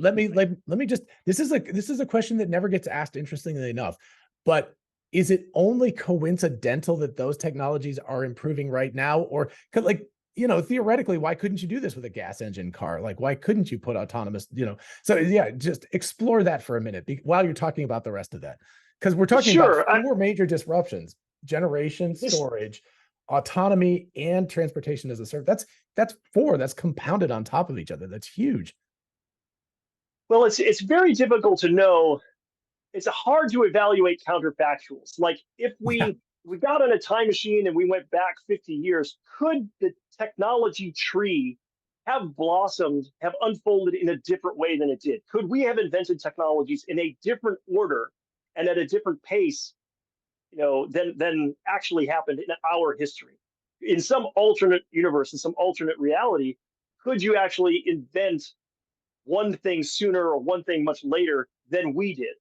just, this is a question that never gets asked, interestingly enough, but is it only coincidental that those technologies are improving right now? Or theoretically, why couldn't you do this with a gas engine car? Why couldn't you put autonomous, so yeah, just explore that for a minute while you're talking about the rest of that. Because we're talking about 4 major disruptions: generation, storage, autonomy, and transportation as a service. That's 4. That's compounded on top of each other. That's huge. Well, it's very difficult to know. It's hard to evaluate counterfactuals. Like if we got on a time machine and we went back 50 years, could the technology tree have blossomed, have unfolded in a different way than it did? Could we have invented technologies in a different order and at a different pace, than actually happened in our history? In some alternate universe, in some alternate reality, could you actually invent one thing sooner or one thing much later than we did?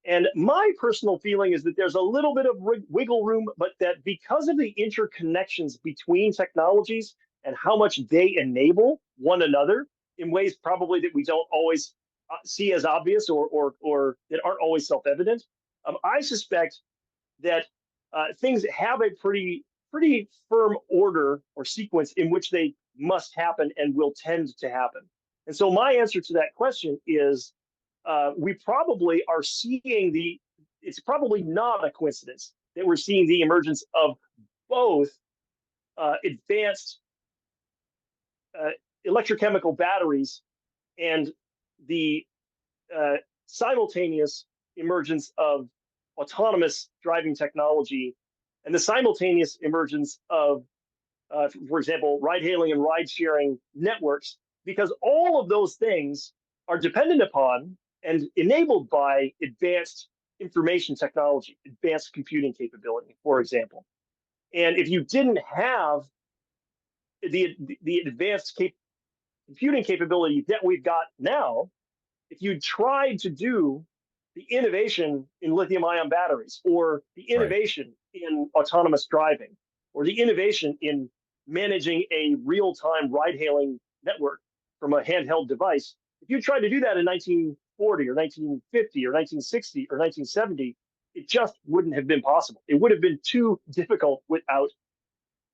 And my personal feeling is that there's a little bit of wiggle room, but that because of the interconnections between technologies and how much they enable one another in ways probably that we don't always see as obvious or that aren't always self-evident, I suspect that things have a pretty firm order or sequence in which they must happen and will tend to happen. And so my answer to that question is we probably are seeing it's probably not a coincidence that we're seeing the emergence of both advanced electrochemical batteries and the simultaneous emergence of autonomous driving technology and the simultaneous emergence of, for example, ride-hailing and ride-sharing networks, because all of those things are dependent upon and enabled by advanced information technology, advanced computing capability, for example. And if you didn't have the advanced computing capability that we've got now, if you tried to do the innovation in lithium-ion batteries or the innovation in autonomous driving or the innovation in managing a real-time ride-hailing network from a handheld device, if you tried to do that in 1940 or 1950 or 1960 or 1970, it just wouldn't have been possible. It would have been too difficult without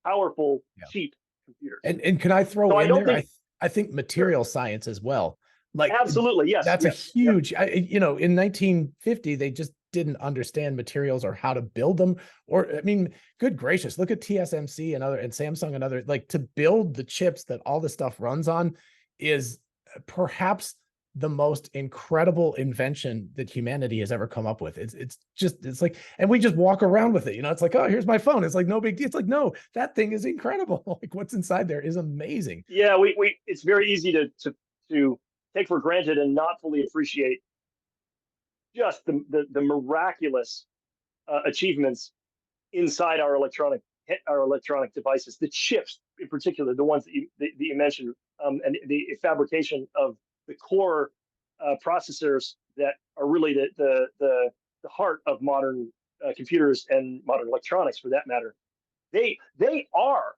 powerful, cheap computers. And can I throw in there? I think material science as well. Like absolutely, yes. That's a huge, you know, in 1950, they just didn't understand materials or how to build them. Or, I mean, good gracious, look at TSMC and Samsung and other, like, to build the chips that all this stuff runs on is perhaps the most incredible invention that humanity has ever come up with. It's like, and we just walk around with it, you know, it's like, oh, here's my phone. It's like, no big deal. It's like, no, that thing is incredible. Like, what's inside there is amazing. Yeah, it's very easy to take for granted and not fully appreciate just the miraculous achievements inside our electronic devices, the chips in particular, the ones that you mentioned, and the fabrication of the core processors that are really the heart of modern computers and modern electronics, for that matter. They are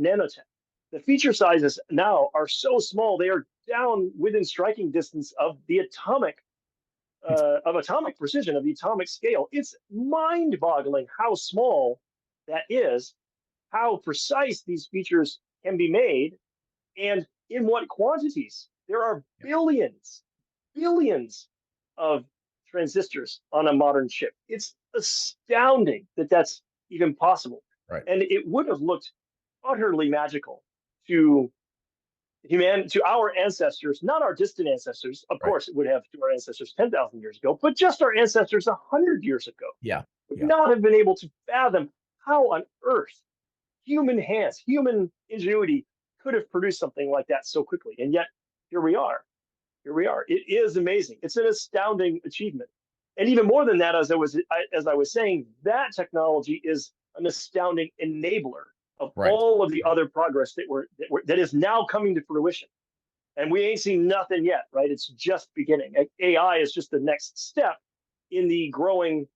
nanotech. The feature sizes now are so small; they are down within striking distance of the atomic precision, of the atomic scale. It's mind-boggling how small that is, how precise these features can be made, and in what quantities. There are billions of transistors on a modern chip. It's astounding that that's even possible. Right. And it would have looked utterly magical to our ancestors, not our distant ancestors. Of course, it would have to our ancestors 10,000 years ago, but just our ancestors 100 years ago. Yeah. Would not have been able to fathom how on earth human hands, human ingenuity could have produced something like that so quickly. And yet, here we are. It is amazing. It's an astounding achievement. And even more than that, as I was saying, that technology is an astounding enabler of all of the other progress that is now coming to fruition. And we ain't seen nothing yet, right? It's just beginning. AI is just the next step in the growing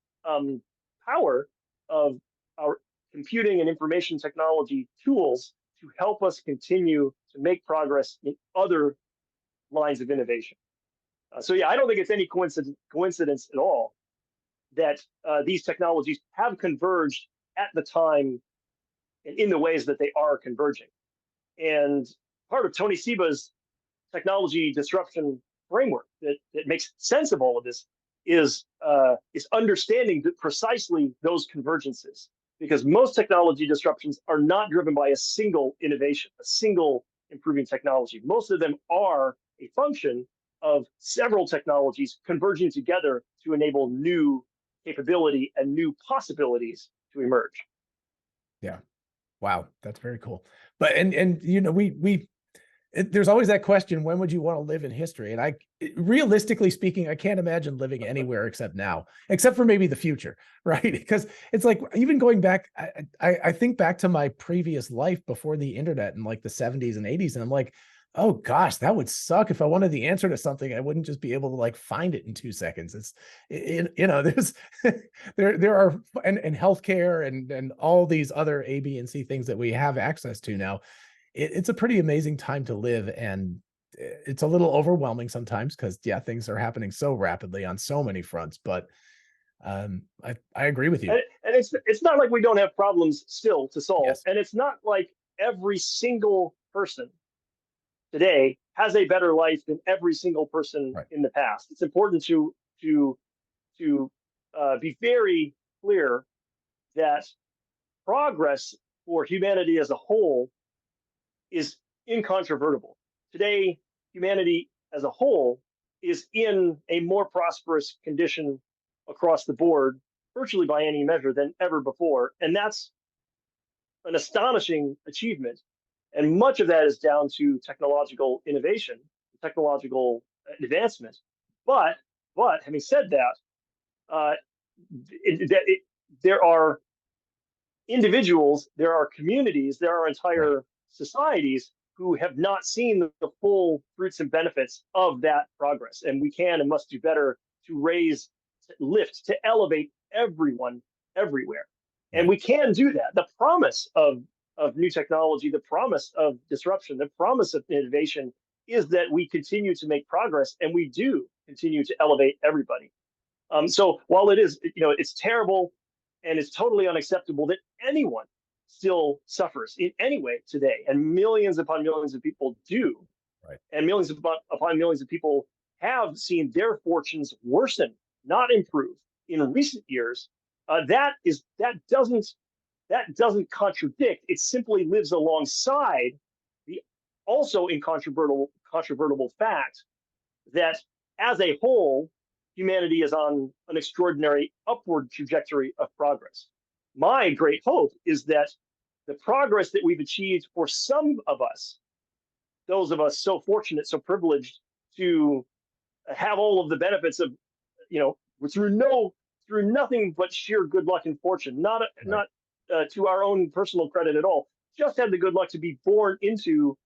power of our computing and information technology tools to help us continue to make progress in other lines of innovation. So yeah, I don't think it's any coincidence at all that these technologies have converged at the time and in the ways that they are converging. And part of Tony Saba's technology disruption framework that makes sense of all of this is understanding precisely those convergences, because most technology disruptions are not driven by a single innovation, a single improving technology. Most of them are a function of several technologies converging together to enable new capability and new possibilities to emerge. Yeah. Wow. That's very cool. But, and you know, there's always that question, when would you want to live in history? And realistically speaking, I can't imagine living anywhere except now, except for maybe the future, right? Because it's like, even going back, I think back to my previous life before the internet in like the 70s and 80s. And I'm like, oh gosh, that would suck. If I wanted the answer to something, I wouldn't just be able to like find it in 2 seconds. You know, there's, there are, and healthcare and all these other A, B, and C things that we have access to now. It's a pretty amazing time to live, and it's a little overwhelming sometimes because, yeah, things are happening so rapidly on so many fronts. But I agree with you. And it's not like we don't have problems still to solve, Yes. and it's not like every single person today has a better life than every single person Right. in the past. It's important to be very clear that progress for humanity as a whole is incontrovertible. Today, humanity as a whole is in a more prosperous condition across the board, virtually by any measure, than ever before. And that's an astonishing achievement. And much of that is down to technological innovation, technological advancement. But having said that, uh, there are individuals, there are communities, there are Right. entire societies who have not seen the full fruits and benefits of that progress. And we can and must do better to raise, to lift, to elevate everyone everywhere. And Right. we can do that. The promise of new technology, the promise of disruption, the promise of innovation is that we continue to make progress, and we do continue to elevate everybody. So while it is, it's terrible and it's totally unacceptable that anyone still suffers in any way today, and millions upon millions of people do, Right. and millions upon millions of people have seen their fortunes worsen, not improve in recent years. That doesn't contradict. It simply lives alongside the also incontrovertible fact that as a whole, humanity is on an extraordinary upward trajectory of progress. My great hope is that the progress that we've achieved for some of us, those of us so fortunate, so privileged to have all of the benefits of, you know, through nothing but sheer good luck and fortune, Right. not to our own personal credit at all, just had the good luck to be born into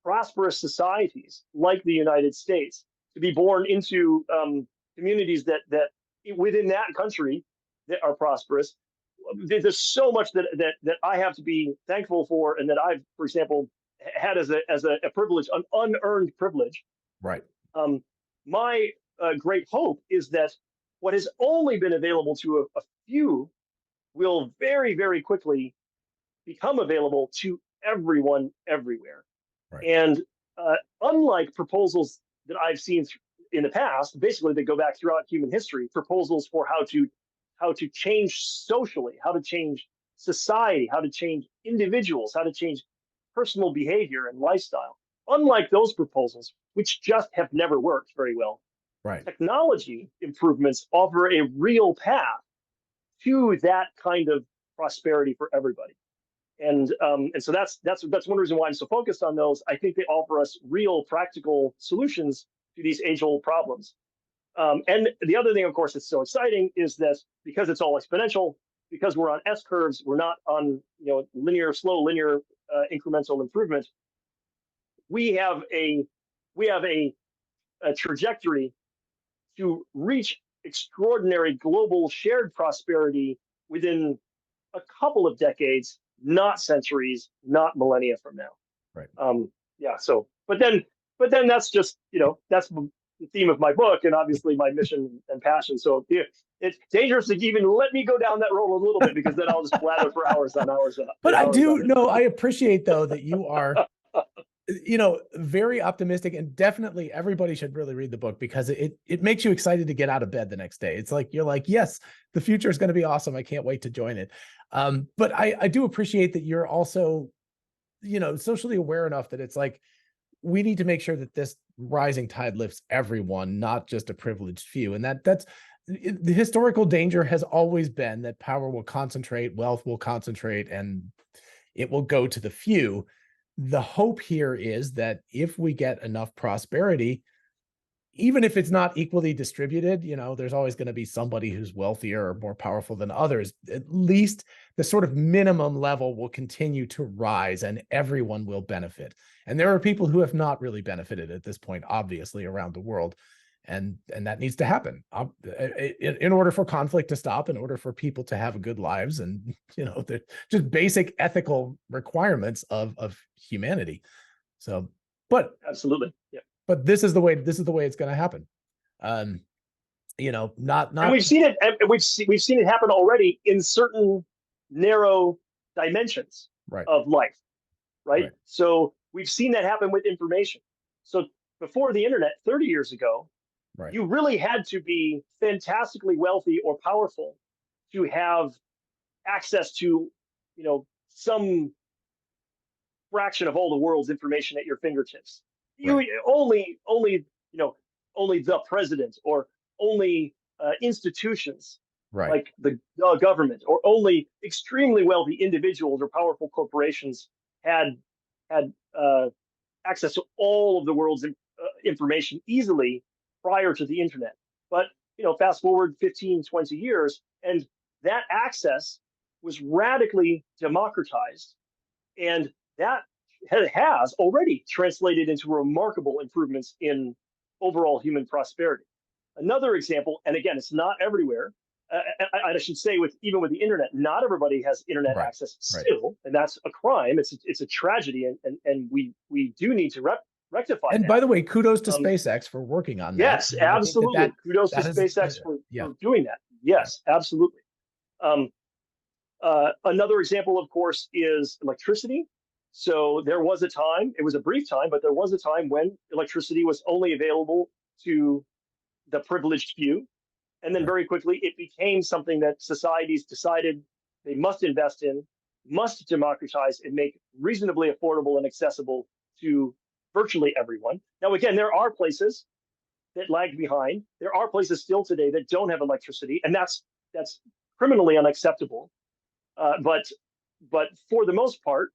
prosperous societies like the United States, to be born into communities that within that country that are prosperous. There's so much that I have to be thankful for, and that I've, for example, had as a privilege, an unearned privilege. Right. Um, my great hope is that what has only been available to a few will very, very quickly become available to everyone everywhere. Right. And unlike proposals that I've seen in the past, basically they go back throughout human history, proposals for how to change socially, how to change society, how to change individuals, how to change personal behavior and lifestyle. Unlike those proposals, which just have never worked very well, Right. technology improvements offer a real path to that kind of prosperity for everybody. And so that's one reason why I'm so focused on those. I think they offer us real practical solutions to these age-old problems. And the other thing, of course, that's so exciting is that because it's all exponential, because we're on S curves, we're not on slow linear incremental improvement. We have a trajectory to reach extraordinary global shared prosperity within a couple of decades, not centuries, not millennia from now. Right. Yeah. So, but then that's just, that's the theme of my book, and obviously my mission and passion. So yeah, it's dangerous to even let me go down that road a little bit, because then I'll just blather for hours on hours. But I hours do on know, I appreciate though that you are, very optimistic, and definitely everybody should really read the book, because it makes you excited to get out of bed the next day. It's like, you're like, yes, the future is going to be awesome. I can't wait to join it. But I do appreciate that you're also, socially aware enough that it's like, we need to make sure that this rising tide lifts everyone, not just a privileged few. And that's the historical danger has always been that power will concentrate, wealth will concentrate, and it will go to the few. The hope here is that if we get enough prosperity, even if it's not equally distributed, there's always going to be somebody who's wealthier or more powerful than others. At least the sort of minimum level will continue to rise, and everyone will benefit. And there are people who have not really benefited at this point, obviously, around the world. And that needs to happen in order for conflict to stop, in order for people to have good lives, and the just basic ethical requirements of humanity. So, but Absolutely. Yeah. but this is the way it's going to happen. And we've seen it, and we've seen it happen already in certain narrow dimensions right, of life, right? right, So we've seen that happen with information. So before the internet, 30 years ago, right, you really had to be fantastically wealthy or powerful to have access to, some fraction of all the world's information at your fingertips. right, You only the president, or only institutions right, like the government, or only extremely wealthy individuals or powerful corporations had had access to all of the world's information easily prior to the internet. But fast forward 15, 20 years, and that access was radically democratized, and that has already translated into remarkable improvements in overall human prosperity. Another example, and again, it's not everywhere. I should say, even with the internet, not everybody has internet right, access right. still, and that's a crime. It's a tragedy, and we do need to rectify And that. by the way, kudos to SpaceX for working on that. Yes, I think absolutely. Kudos to that is, SpaceX for yeah, doing that. Yes, absolutely. Um, Another example, of course, is electricity. So there was a time, it was a brief time, but there was a time when electricity was only available to the privileged few. And then right, very quickly, it became something that societies decided they must invest in, must democratize, and make reasonably affordable and accessible to virtually everyone. Now, again, there are places that lag behind. There are places still today that don't have electricity, and that's criminally unacceptable. But for the most part,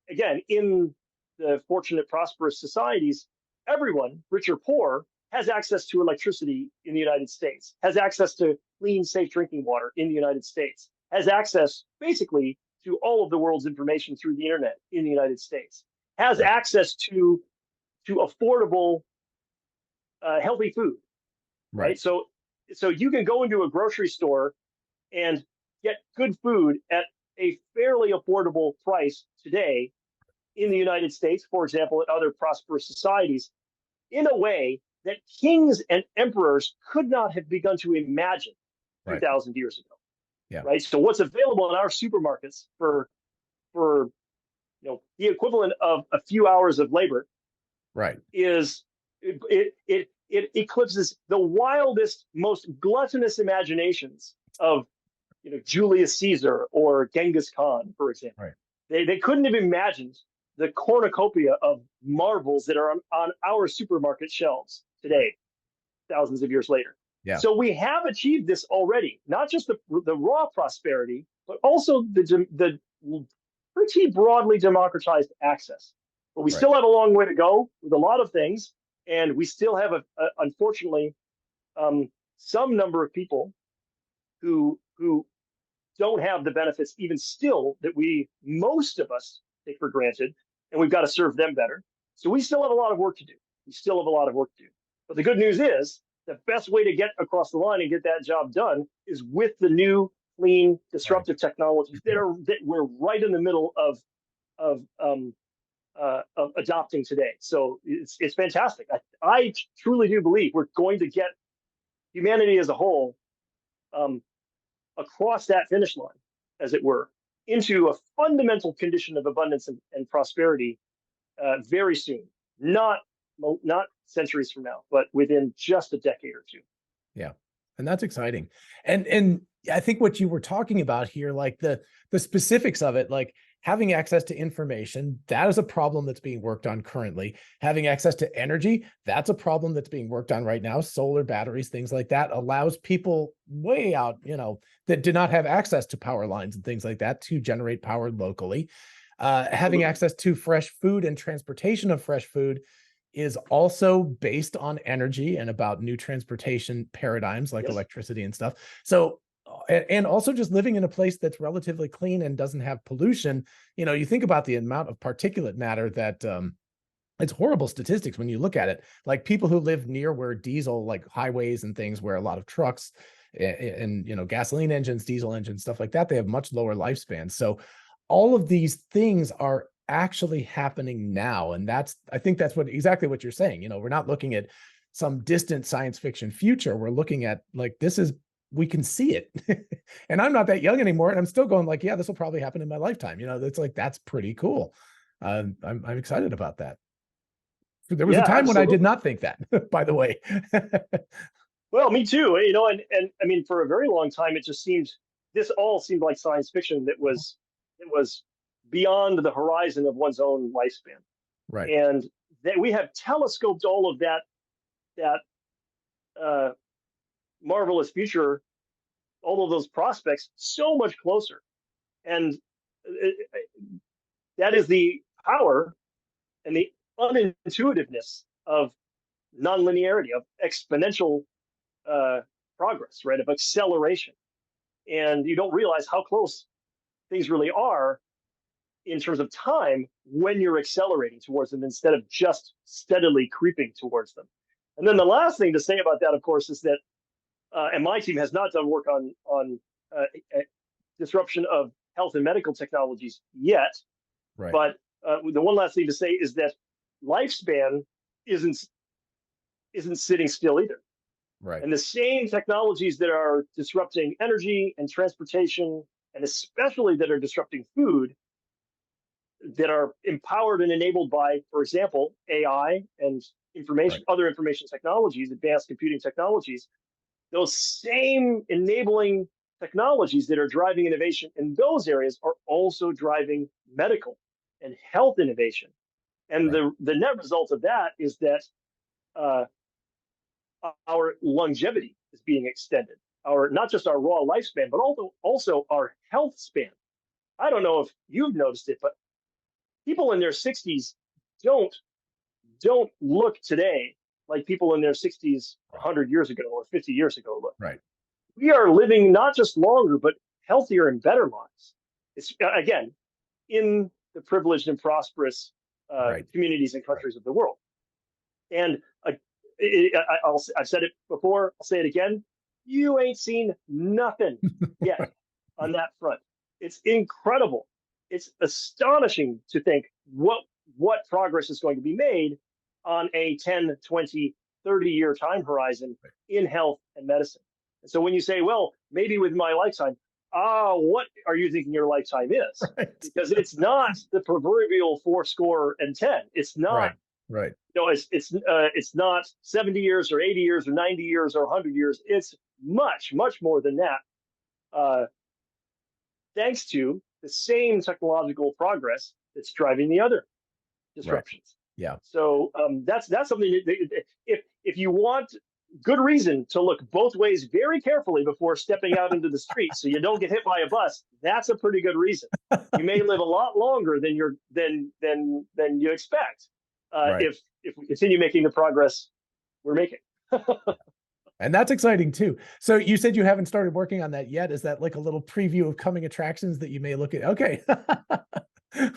again, in the fortunate, prosperous societies, everyone, rich or poor, has access to electricity in the United States, has access to clean, safe drinking water in the United States, has access basically to all of the world's information through the internet in the United States, has right, access to affordable, healthy food, right, right? So you can go into a grocery store and get good food at a fairly affordable price today in the United States, for example, and other prosperous societies, in a way that kings and emperors could not have begun to imagine right, 2,000 years ago, yeah, right? So what's available in our supermarkets for the equivalent of a few hours of labor right, is it eclipses the wildest, most gluttonous imaginations of Julius Caesar or Genghis Khan, for example. right, They couldn't have imagined the cornucopia of marvels that are on our supermarket shelves right, today, thousands of years later. yeah, So we have achieved this already, not just the raw prosperity, but also the pretty broadly democratized access. But we right, still have a long way to go with a lot of things, and we still have, unfortunately, some number of people who don't have the benefits even still that most of us take for granted, and we've got to serve them better. So we still have a lot of work to do. We still have a lot of work to do. But the good news is the best way to get across the line and get that job done is with the new, clean, right. disruptive technologies that we're right in the middle of adopting today. So it's fantastic. I truly do believe we're going to get humanity as a whole across that finish line, as it were, into a fundamental condition of abundance and prosperity very soon. Not centuries from now, but within just a decade or two. Yeah. And that's exciting. And I think what you were talking about here, like the specifics of it, like having access to information, that is a problem that's being worked on currently. Having access to energy, that's a problem that's being worked on right now. Solar batteries, things like that, allows people way out, that do not have access to power lines and things like that to generate power locally. Having access to fresh food and transportation of fresh food is also based on energy and about new transportation paradigms like Yes. electricity and stuff. So, and also just living in a place that's relatively clean and doesn't have pollution. You think about the amount of particulate matter that it's horrible statistics when you look at it. Like people who live near where diesel, like highways and things where a lot of trucks and gasoline engines, diesel engines, stuff like that, they have much lower lifespans. So all of these things are actually happening now. And I think that's exactly what you're saying. We're not looking at some distant science fiction future. We're looking at like, we can see it. And I'm not that young anymore. And I'm still going like, yeah, this will probably happen in my lifetime. It's like, that's pretty cool. I'm excited about that. There was a Yeah, time when I did absolutely. not think that, by the way. Well, me too. And I mean, for a very long time, this all seemed like science fiction that was beyond the horizon of one's own lifespan. Right. And that we have telescoped all of that uh, marvelous future, all of those prospects, so much closer. And that is the power and the unintuitiveness of nonlinearity, of exponential progress, right? Of acceleration. And you don't realize how close things really are in terms of time when you're accelerating towards them instead of just steadily creeping towards them. And then the last thing to say about that, of course, is that, and my team has not done work on disruption of health and medical technologies yet, Right. but the one last thing to say is that lifespan isn't sitting still either. Right. And the same technologies that are disrupting energy and transportation, and especially that are disrupting food, that are empowered and enabled by, for example, AI and information, Right. other information technologies, advanced computing technologies, those same enabling technologies that are driving innovation in those areas are also driving medical and health innovation. And Right. the net result of that is that uh, our longevity is being extended. Not just our raw lifespan, but also our health span. I don't know if you've noticed it, but people in their 60s don't look today like people in their 60s 100 years ago or 50 years ago look. Right. We are living not just longer, but healthier and better lives. It's again in the privileged and prosperous Right. communities and countries of the world. And I've said it before, I'll say it again. You ain't seen nothing yet on that front. It's incredible. It's astonishing to think what progress is going to be made on a 10, 20, 30-year time horizon in health and medicine. And so when you say, well, maybe with my lifetime, what are you thinking your lifetime is? Right. Because it's not the proverbial 410. It's not. Right. Right. It's not 70 years or 80 years or 90 years or 100 years. It's much, much more than that. Thanks to the same technological progress that's driving the other disruptions. Right. Yeah. So that's something that if you want good reason to look both ways very carefully before stepping out into the street, so you don't get hit by a bus, that's a pretty good reason. You may live a lot longer than you expect Right. if we continue making the progress we're making. And that's exciting too. So you said you haven't started working on that yet. Is that like a little preview of coming attractions that you may look at? Okay.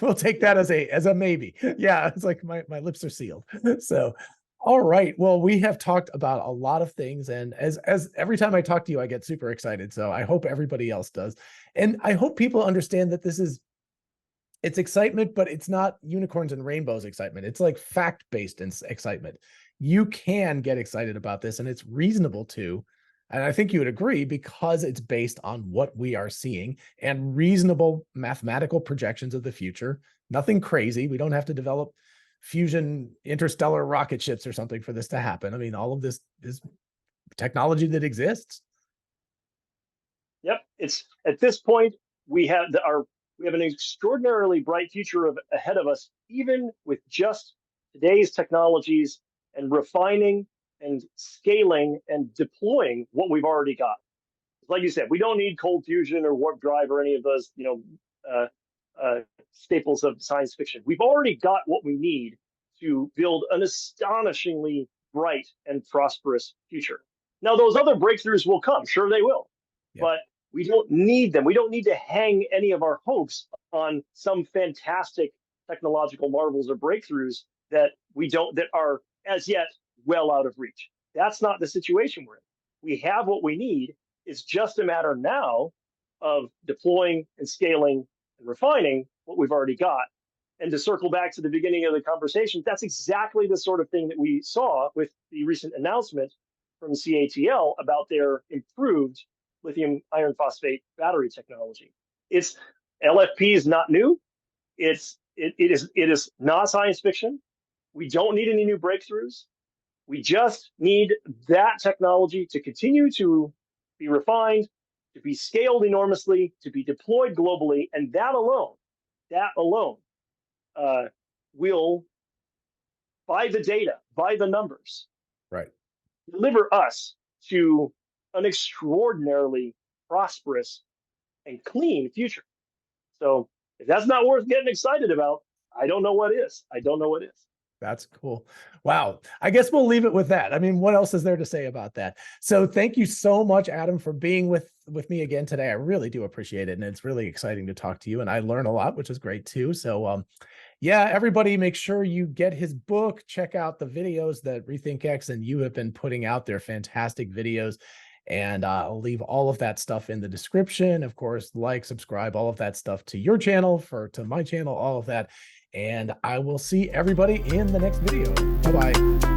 We'll take that as a maybe. Yeah. It's like my lips are sealed. So, all right. Well, we have talked about a lot of things. And as every time I talk to you, I get super excited. So I hope everybody else does. And I hope people understand that it's excitement, but it's not unicorns and rainbows excitement. It's like fact-based excitement. You can get excited about this, and it's reasonable to. And I think you would agree because it's based on what we are seeing and reasonable mathematical projections of the future. Nothing crazy. We don't have to develop fusion interstellar rocket ships or something for this to happen. I mean, all of this is technology that exists. Yep. It's at this point we have an extraordinarily bright future ahead of us, even with just today's technologies and refining and scaling and deploying what we've already got. Like you said, we don't need cold fusion or warp drive or any of those, staples of science fiction. We've already got what we need to build an astonishingly bright and prosperous future. Now, those other breakthroughs will come. Sure, they will. Yeah. But we don't need them. We don't need to hang any of our hopes on some fantastic technological marvels or breakthroughs that are as yet well out of reach. That's not the situation we're in. We have what we need. It's just a matter now of deploying and scaling and refining what we've already got And to circle back to the beginning of the conversation, that's exactly the sort of thing that we saw with the recent announcement from CATL about their improved lithium iron phosphate battery technology. It's LFP is not new. It is not science fiction. We don't need any new breakthroughs. We just need that technology to continue to be refined, to be scaled enormously, to be deployed globally, and that alone will, by the data, by the numbers, Right. deliver us to an extraordinarily prosperous and clean future. So if that's not worth getting excited about, I don't know what is. I don't know what is. That's cool. Wow. I guess we'll leave it with that. I mean, what else is there to say about that? So thank you so much, Adam, for being with me again today. I really do appreciate it. And it's really exciting to talk to you. And I learn a lot, which is great too. So yeah, everybody make sure you get his book, check out the videos that RethinkX and you have been putting out. They're fantastic videos. And I'll leave all of that stuff in the description. Of course, like, subscribe, all of that stuff to your channel, to my channel, all of that. And I will see everybody in the next video. Bye-bye.